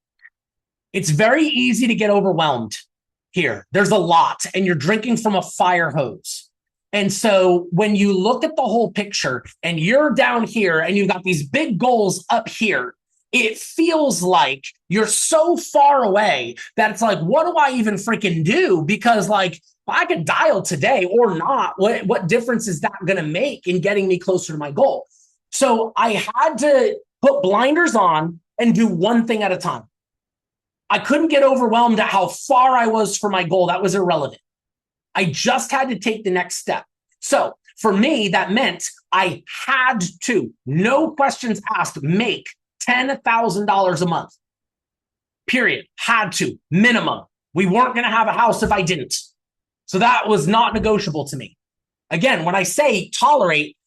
it's very easy to get overwhelmed here. There's a lot, and you're drinking from a fire hose. And so when you look at the whole picture and you're down here and you've got these big goals up here, it feels like you're so far away that it's like, what do I even freaking do? Because like, I could dial today or not. What difference is that going to make in getting me closer to my goal? So I had to put blinders on and do one thing at a time. I couldn't get overwhelmed at how far I was from my goal. That was irrelevant. I just had to take the next step. So for me, that meant I had to, no questions asked, make $10,000 a month. Period. Had to, minimum. We weren't going to have a house if I didn't. So that was not negotiable to me. Again, when I say tolerate,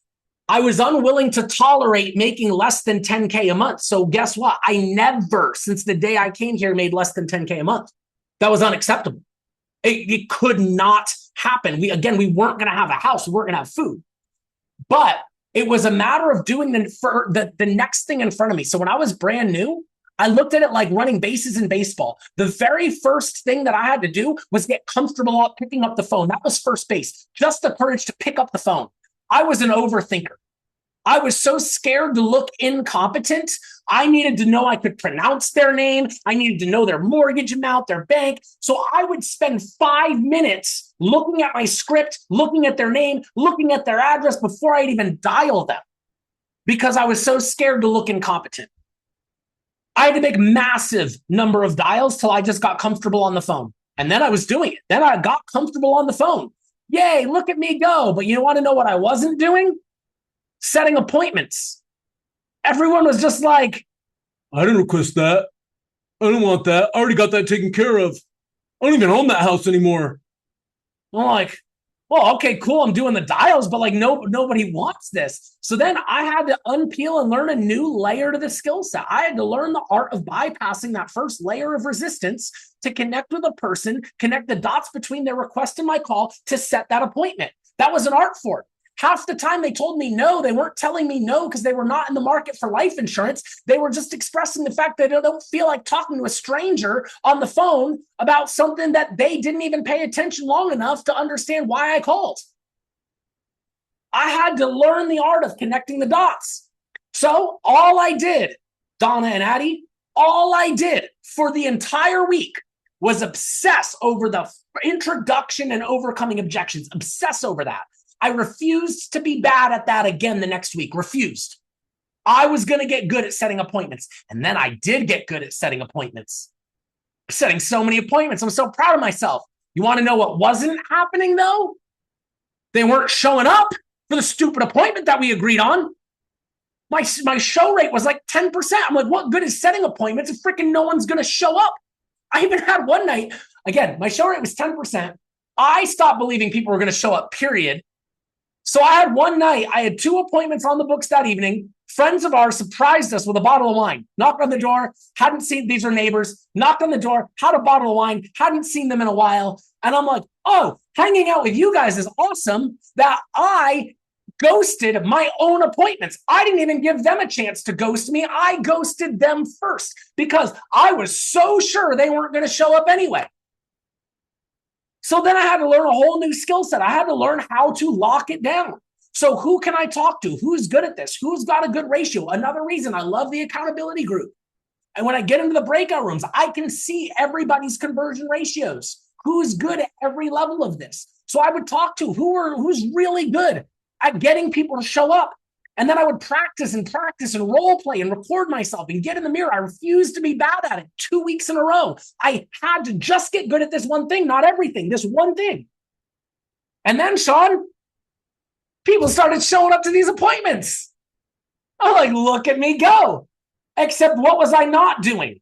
I was unwilling to tolerate making less than 10K a month. So guess what? I never, since the day I came here, made less than 10K a month. That was unacceptable. It could not happen. We weren't going to have a house. We weren't going to have food. But it was a matter of doing the next thing in front of me. So when I was brand new, I looked at it like running bases in baseball. The very first thing that I had to do was get comfortable picking up the phone. That was first base. Just the courage to pick up the phone. I was an overthinker. I was so scared to look incompetent. I needed to know I could pronounce their name. I needed to know their mortgage amount, their bank. So I would spend 5 minutes looking at my script, looking at their name, looking at their address before I'd even dial them because I was so scared to look incompetent. I had to make massive number of dials till I just got comfortable on the phone. And then I was doing it. Then I got comfortable on the phone. Yay, look at me go. But you want to know what I wasn't doing? Setting appointments. Everyone was just like, I didn't request that. I don't want that. I already got that taken care of. I don't even own that house anymore. I'm like, well, okay, cool, I'm doing the dials, but like nobody wants this. So then I had to unpeel and learn a new layer to the skill set. I had to learn the art of bypassing that first layer of resistance to connect with a person, connect the dots between their request and my call to set that appointment. That was an art form. Half the time they told me no. They weren't telling me no because they were not in the market for life insurance. They were just expressing the fact that they don't feel like talking to a stranger on the phone about something that they didn't even pay attention long enough to understand why I called. I had to learn the art of connecting the dots. So all I did, Donna and Addie, all I did for the entire week was obsess over the introduction and overcoming objections, obsess over that. I refused to be bad at that again the next week. Refused. I was going to get good at setting appointments. And then I did get good at setting appointments. Setting so many appointments. I'm so proud of myself. You want to know what wasn't happening, though? They weren't showing up for the stupid appointment that we agreed on. My show rate was like 10%. I'm like, what good is setting appointments if freaking no one's going to show up? I even had one night, again, my show rate was 10%. I stopped believing people were going to show up, period. So I had one night, I had 2 appointments on the books that evening. Friends of ours surprised us with a bottle of wine. Knocked on the door, hadn't seen, these are neighbors, knocked on the door, had a bottle of wine, hadn't seen them in a while. And I'm like, oh, hanging out with you guys is awesome that I ghosted my own appointments. I didn't even give them a chance to ghost me. I ghosted them first because I was so sure they weren't going to show up anyway. So then I had to learn a whole new skill set. I had to learn how to lock it down. So who can I talk to? Who's good at this? Who's got a good ratio? Another reason I love the accountability group. And when I get into the breakout rooms, I can see everybody's conversion ratios. Who's good at every level of this? So I would talk to who's really good at getting people to show up. And then I would practice and role play and record myself and get in the mirror. I refused to be bad at it 2 weeks in a row. I had to just get good at this one thing, not everything, this one thing. And then, Sean, people started showing up to these appointments. I'm like, look at me go. Except what was I not doing?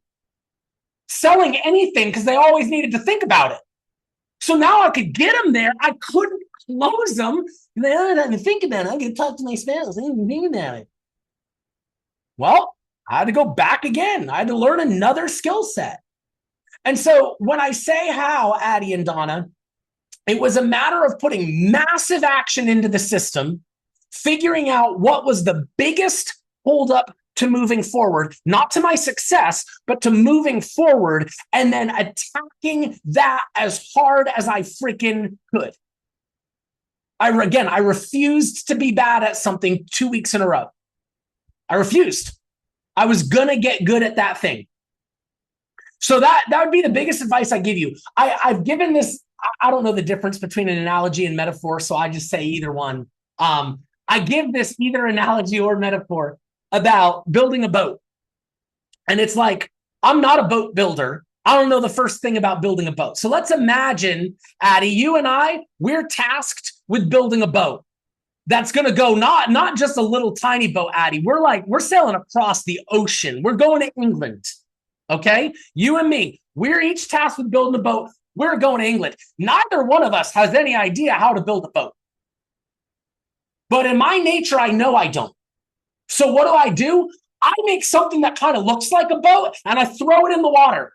Selling anything because they always needed to think about it. So now I could get them there. I couldn't close them. I didn't even think about it. I could talk to my spouse. I didn't even think about it. Well, I had to go back again. I had to learn another skill set. And so when I say how, Addie and Donna, it was a matter of putting massive action into the system, figuring out what was the biggest holdup to moving forward, not to my success, but to moving forward, and then attacking that as hard as I freaking could. I refused to be bad at something 2 weeks in a row. I refused. I was going to get good at that thing. So that would be the biggest advice I give you. I've given this, I don't know the difference between an analogy and metaphor, so I just say either one. I give this either analogy or metaphor about building a boat. And it's like, I'm not a boat builder. I don't know the first thing about building a boat. So let's imagine, Addie, you and I, we're tasked with building a boat that's going to go not just a little tiny boat, Addie. We're sailing across the ocean. We're going to England. Okay? You and me, we're each tasked with building a boat. We're going to England. Neither one of us has any idea how to build a boat. But in my nature, I know I don't. So what do? I make something that kind of looks like a boat and I throw it in the water.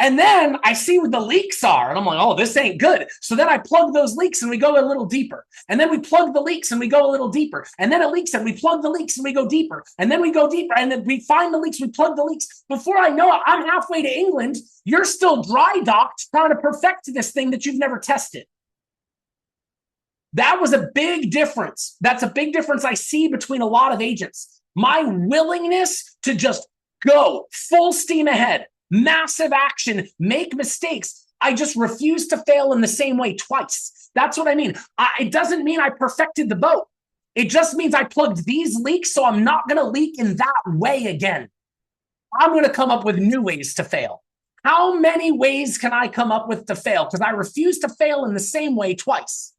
And then I see what the leaks are. And I'm like, oh, this ain't good. So then I plug those leaks and we go a little deeper. And then we plug the leaks and we go a little deeper. And then it leaks and we plug the leaks and we go deeper. And then we go deeper. And then we find the leaks, we plug the leaks. Before I know it, I'm halfway to England. You're still dry docked trying to perfect this thing that you've never tested. That was a big difference. That's a big difference I see between a lot of agents. My willingness to just go full steam ahead, massive action, make mistakes. I just refuse to fail in the same way twice. That's what I mean. It doesn't mean I perfected the boat. It just means I plugged these leaks, so I'm not going to leak in that way again. I'm going to come up with new ways to fail. How many ways can I come up with to fail? Because I refuse to fail in the same way twice.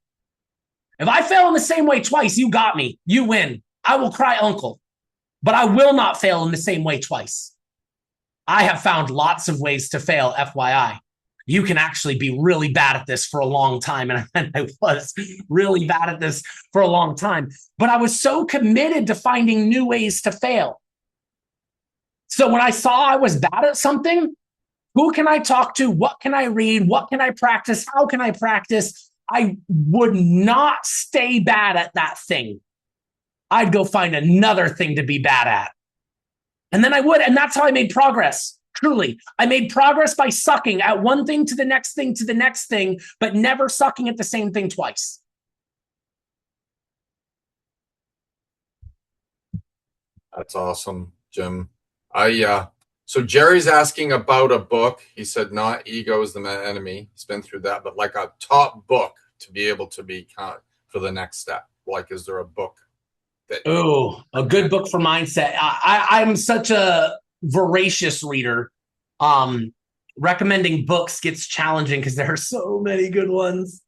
If I fail in the same way twice, you got me. You win. I will cry uncle. But I will not fail in the same way twice. I have found lots of ways to fail, FYI. you can actually be really bad at this for a long time. And I was really bad at this for a long time. But I was so committed to finding new ways to fail. So when I saw I was bad at something, who can I talk to? What can I read? What can I practice? How can I practice? I would not stay bad at that thing. I'd go find another thing to be bad at. And then I would. And that's how I made progress. Truly. I made progress by sucking at one thing to the next thing to the next thing, but never sucking at the same thing twice. That's awesome, Jim. So Jerry's asking about a book. He said not ego is the enemy. He's been through that, but like a top book to be able to be for the next step. Like, is there a book that? Oh, a good book for mindset. I'm such a voracious reader. Recommending books gets challenging because there are so many good ones.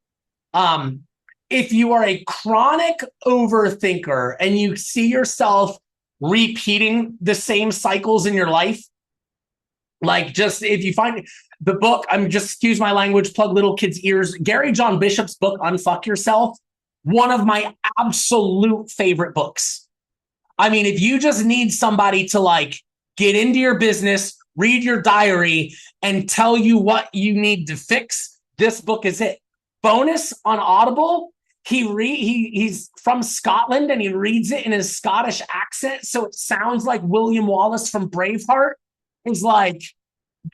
If you are a chronic overthinker and you see yourself repeating the same cycles in your life, like just if you find the book, I'm just, excuse my language, plug little kids' ears, Gary John Bishop's book, Unfuck Yourself, one of my absolute favorite books. I mean, if you just need somebody to like get into your business, read your diary, and tell you what you need to fix, this book is it. Bonus on Audible, he's from Scotland and he reads it in his Scottish accent, so it sounds like William Wallace from Braveheart is like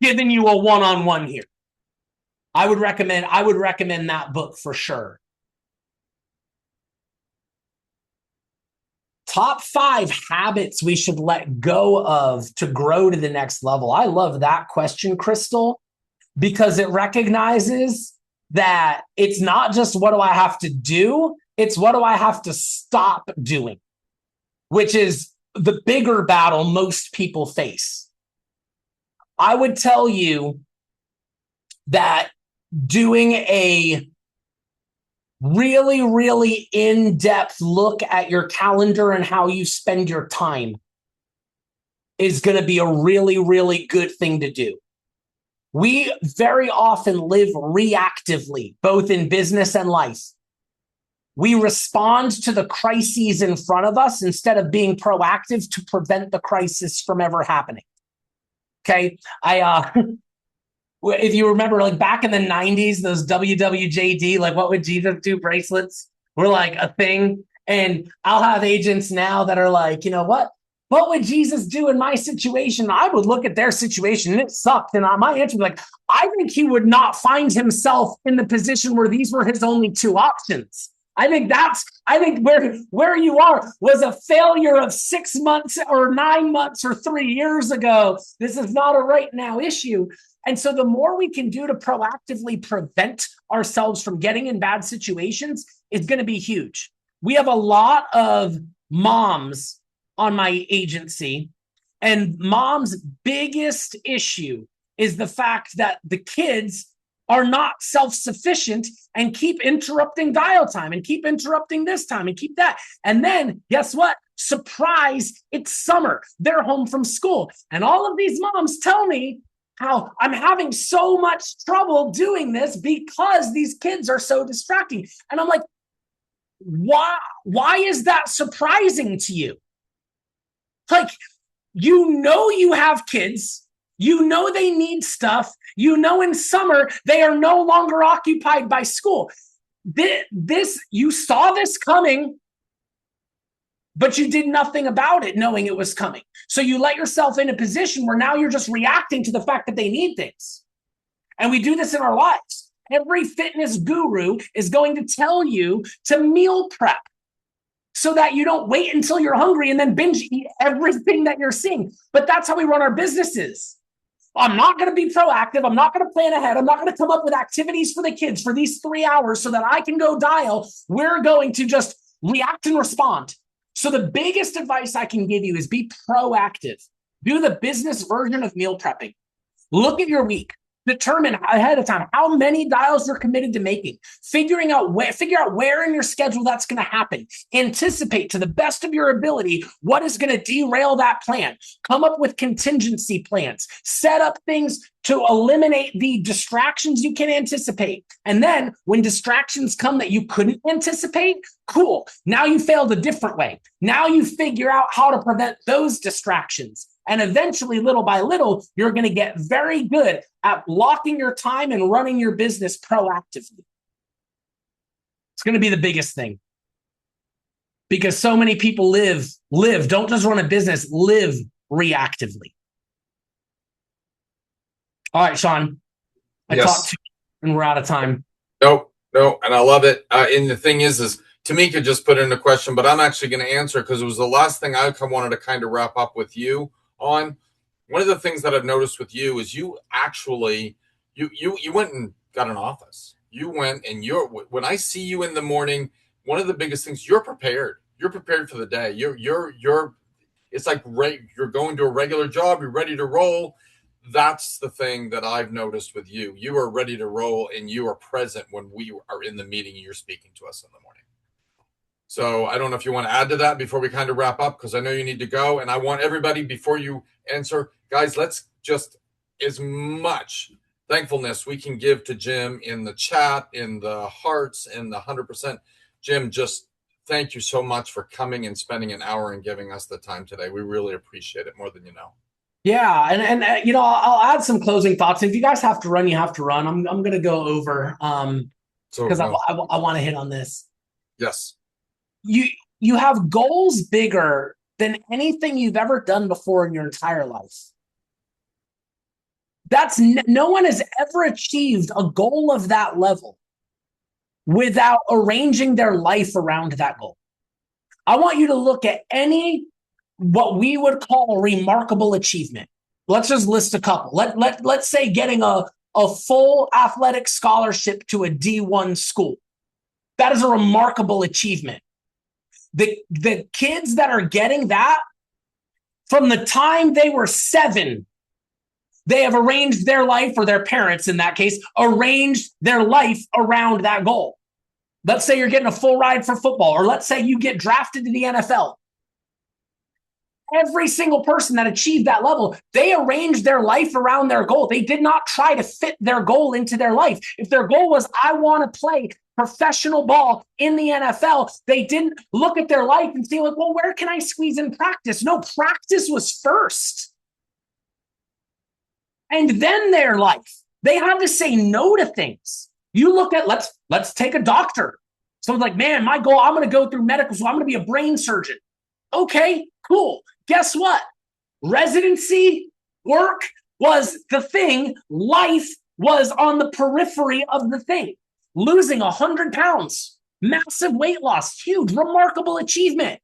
giving you a one-on-one here. I would recommend that book for sure. Top 5 habits we should let go of to grow to the next level. I love that question, Crystal, because it recognizes that it's not just what do I have to do, it's what do I have to stop doing, which is the bigger battle most people face. I would tell you that doing a really, really in-depth look at your calendar and how you spend your time is going to be a really, really good thing to do. We very often live reactively, both in business and life. We respond to the crises in front of us instead of being proactive to prevent the crisis from ever happening. Okay. If you remember, like back in the 90s, those WWJD, like what would Jesus do bracelets were like a thing. And I'll have agents now that are like, you know what would Jesus do in my situation? I would look at their situation and it sucked. And my answer was like, I think he would not find himself in the position where these were his only 2 options. I think where you are was a failure of 6 months or 9 months or 3 years ago. This is not a right now issue. And so the more we can do to proactively prevent ourselves from getting in bad situations is going to be huge. We have a lot of moms on my agency, and mom's biggest issue is the fact that the kids are not self-sufficient and keep interrupting dial time and keep interrupting this time and keep that. And then guess what? Surprise, it's summer. They're home from school. And all of these moms tell me how I'm having so much trouble doing this because these kids are so distracting. And I'm like, why is that surprising to you? Like, you have kids. You know they need stuff. You know in summer, they are no longer occupied by school. You saw this coming, but you did nothing about it knowing it was coming. So you let yourself in a position where now you're just reacting to the fact that they need things. And we do this in our lives. Every fitness guru is going to tell you to meal prep so that you don't wait until you're hungry and then binge eat everything that you're seeing. But that's how we run our businesses. I'm not going to be proactive. I'm not going to plan ahead. I'm not going to come up with activities for the kids for these 3 hours so that I can go dial. We're going to just react and respond. So the biggest advice I can give you is be proactive. Do the business version of meal prepping. Look at your week. Determine ahead of time how many dials you're committed to making. Figure out where in your schedule that's going to happen. Anticipate to the best of your ability what is going to derail that plan. Come up with contingency plans. Set up things to eliminate the distractions you can anticipate. And then when distractions come that you couldn't anticipate, cool. Now you failed a different way. Now you figure out how to prevent those distractions. And eventually, little by little, you're going to get very good at blocking your time and running your business proactively. It's going to be the biggest thing. Because so many people don't just run a business, live reactively. All right, Sean, I talked to you and we're out of time. No, and I love it. And the thing is Tamika just put in a question, but I'm actually going to answer because it was the last thing I wanted to kind of wrap up with you on. One of the things that I've noticed with you is you actually you went and got an office. You went and when I see you in the morning, one of the biggest things, you're prepared. You're prepared for the day. You're it's like you're going to a regular job, you're ready to roll. That's the thing that I've noticed with you. You are ready to roll and you are present when we are in the meeting and you're speaking to us in the morning. So I don't know if you want to add to that before we kind of wrap up, because I know you need to go. And I want everybody, before you answer, guys, let's just as much thankfulness we can give to Jim in the chat, in the hearts, in the 100%. Jim, just thank you so much for coming and spending an hour and giving us the time today. We really appreciate it more than you know. Yeah, and I'll add some closing thoughts. If you guys have to run, you have to run. I'm going to go over because I want to hit on this. Yes. You have goals bigger than anything you've ever done before in your entire life. No one has ever achieved a goal of that level without arranging their life around that goal. I want you to look at what we would call a remarkable achievement. Let's just list a couple. Let's say getting a full athletic scholarship to a D1 school. That is a remarkable achievement. The kids that are getting that, from the time they were 7, they have arranged their life, or their parents in that case, arranged their life around that goal. Let's say you're getting a full ride for football, or let's say you get drafted to the NFL. Every single person that achieved that level, they arranged their life around their goal. They did not try to fit their goal into their life. If their goal was, I want to play professional ball in the NFL, they didn't look at their life and say, like, well, where can I squeeze in practice? No, practice was first. And then their life. They had to say no to things. You look at, let's take a doctor. Someone's like, man, my goal, I'm going to go through medical school. I'm going to be a brain surgeon. Okay, cool. Guess what? Residency work was the thing. Life was on the periphery of the thing. Losing 100 pounds, massive weight loss, huge, remarkable achievement.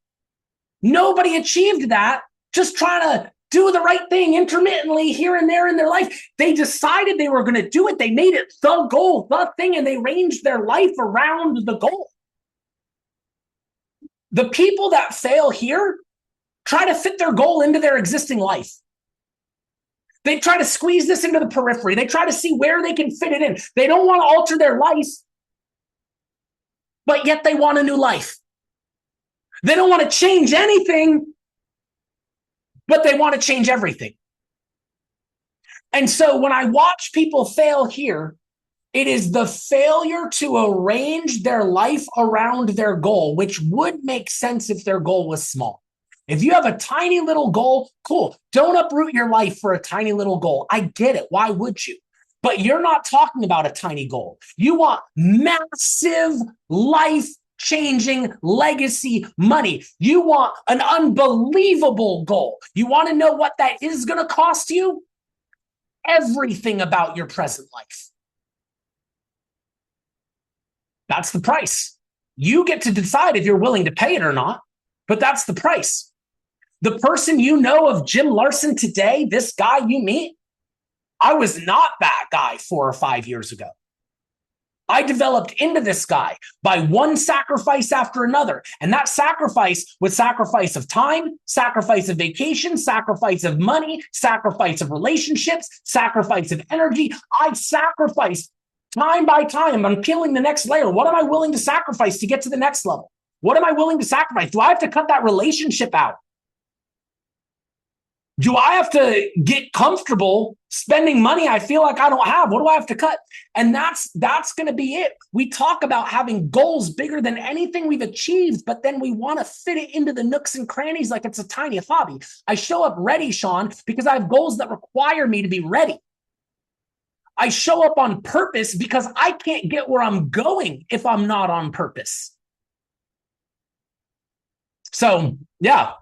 Nobody achieved that just trying to do the right thing intermittently here and there in their life. They decided they were going to do it. They made it the goal, the thing, and they arranged their life around the goal. The people that fail here try to fit their goal into their existing life. They try to squeeze this into the periphery. They try to see where they can fit it in. They don't want to alter their life, but yet they want a new life. They don't want to change anything, but they want to change everything. And so when I watch people fail here, it is the failure to arrange their life around their goal, which would make sense if their goal was small. If you have a tiny little goal, cool. Don't uproot your life for a tiny little goal. I get it. Why would you? But you're not talking about a tiny goal. You want massive life-changing legacy money. You want an unbelievable goal. You want to know what that is going to cost you? Everything about your present life. That's the price. You get to decide if you're willing to pay it or not, but that's the price. The person you know of Jim Larsen today, this guy you meet, I was not that guy 4 or 5 years ago. I developed into this guy by one sacrifice after another. And that sacrifice was sacrifice of time, sacrifice of vacation, sacrifice of money, sacrifice of relationships, sacrifice of energy. I sacrificed time by time. I'm peeling the next layer. What am I willing to sacrifice to get to the next level? What am I willing to sacrifice? Do I have to cut that relationship out? Do I have to get comfortable spending money I feel like I don't have? What do I have to cut? And that's going to be it. We talk about having goals bigger than anything we've achieved, but then we want to fit it into the nooks and crannies like it's a tiny hobby. I show up ready, Sean, because I have goals that require me to be ready. I show up on purpose because I can't get where I'm going if I'm not on purpose. So, yeah,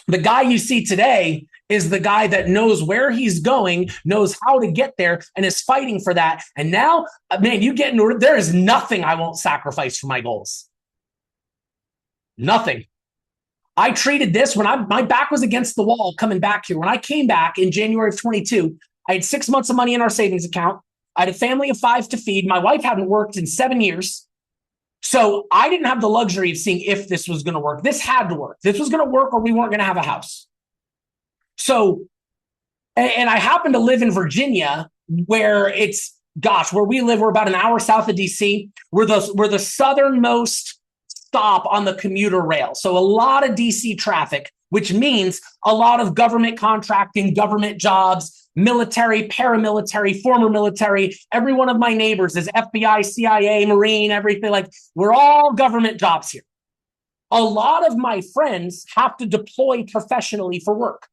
the guy you see today is the guy that knows where he's going, knows how to get there, and is fighting for that. And now, man, there is nothing I won't sacrifice for my goals. Nothing. I treated this when my back was against the wall coming back here. When I came back in January of 22, I had 6 months of money in our savings account. I had a family of 5 to feed. My wife hadn't worked in 7 years. So I didn't have the luxury of seeing if this was going to work. This had to work. This was going to work or we weren't going to have a house. So, and I happen to live in Virginia where where we live, we're about an hour south of DC. We're the southernmost stop on the commuter rail. So a lot of DC traffic, which means a lot of government contracting, government jobs, military, paramilitary, former military. Every one of my neighbors is FBI, CIA, Marine, everything. Like, we're all government jobs here. A lot of my friends have to deploy professionally for work,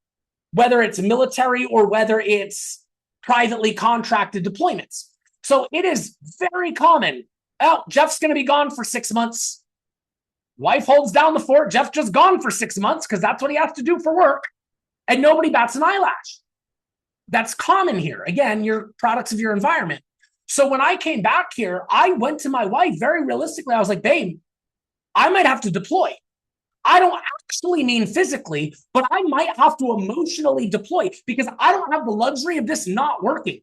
whether it's military or whether it's privately contracted deployments. So it is very common. Oh, Jeff's going to be gone for 6 months. Wife holds down the fort. Jeff just gone for 6 months because that's what he has to do for work. And nobody bats an eyelash. That's common here. Again, you're products of your environment. So when I came back here, I went to my wife very realistically. I was like, babe, I might have to deploy. I don't actually mean physically, but I might have to emotionally deploy because I don't have the luxury of this not working.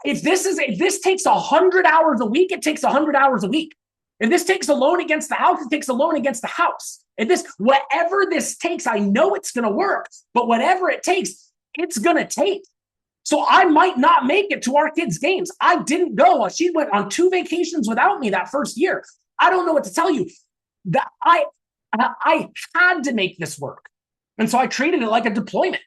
If this takes 100 hours a week, it takes 100 hours a week. If this takes a loan against the house, it takes a loan against the house. Whatever this takes, I know it's going to work, but whatever it takes, it's going to take. So I might not make it to our kids' games. I didn't go. She went on 2 vacations without me that first year. I don't know what to tell you. That I had to make this work. And so I treated it like a deployment.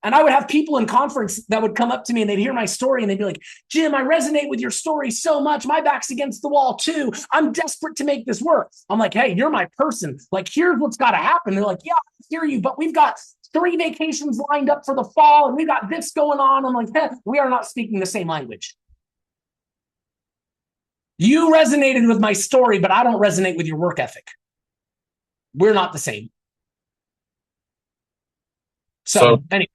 And I would have people in conference that would come up to me and they'd hear my story and they'd be like, Jim, I resonate with your story so much. My back's against the wall too. I'm desperate to make this work. I'm like, hey, you're my person. Like, here's what's got to happen. They're like, yeah, I hear you, but we've got 3 vacations lined up for the fall and we got this going on. I'm like, we are not speaking the same language. You resonated with my story, but I don't resonate with your work ethic. We're not the same. So anyway.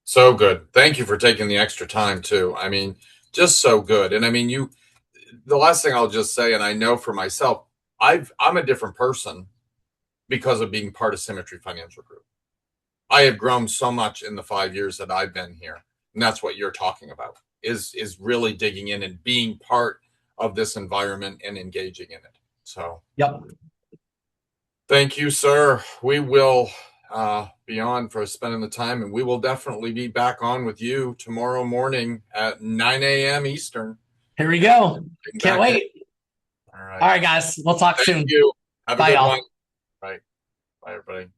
So good. Thank you for taking the extra time too. I mean, just so good. And I mean, the last thing I'll just say, and I know for myself, I'm a different person because of being part of Symmetry Financial Group. I have grown so much in the 5 years that I've been here. And that's what you're talking about is really digging in and being part of this environment and engaging in it. So, yep. Thank you, sir. We will be on for spending the time, and we will definitely be back on with you tomorrow morning at 9 a.m. Eastern. Here we go. Can't wait. All right. All right, guys. We'll talk soon. Thank you. Have a good one. Bye. Bye, everybody.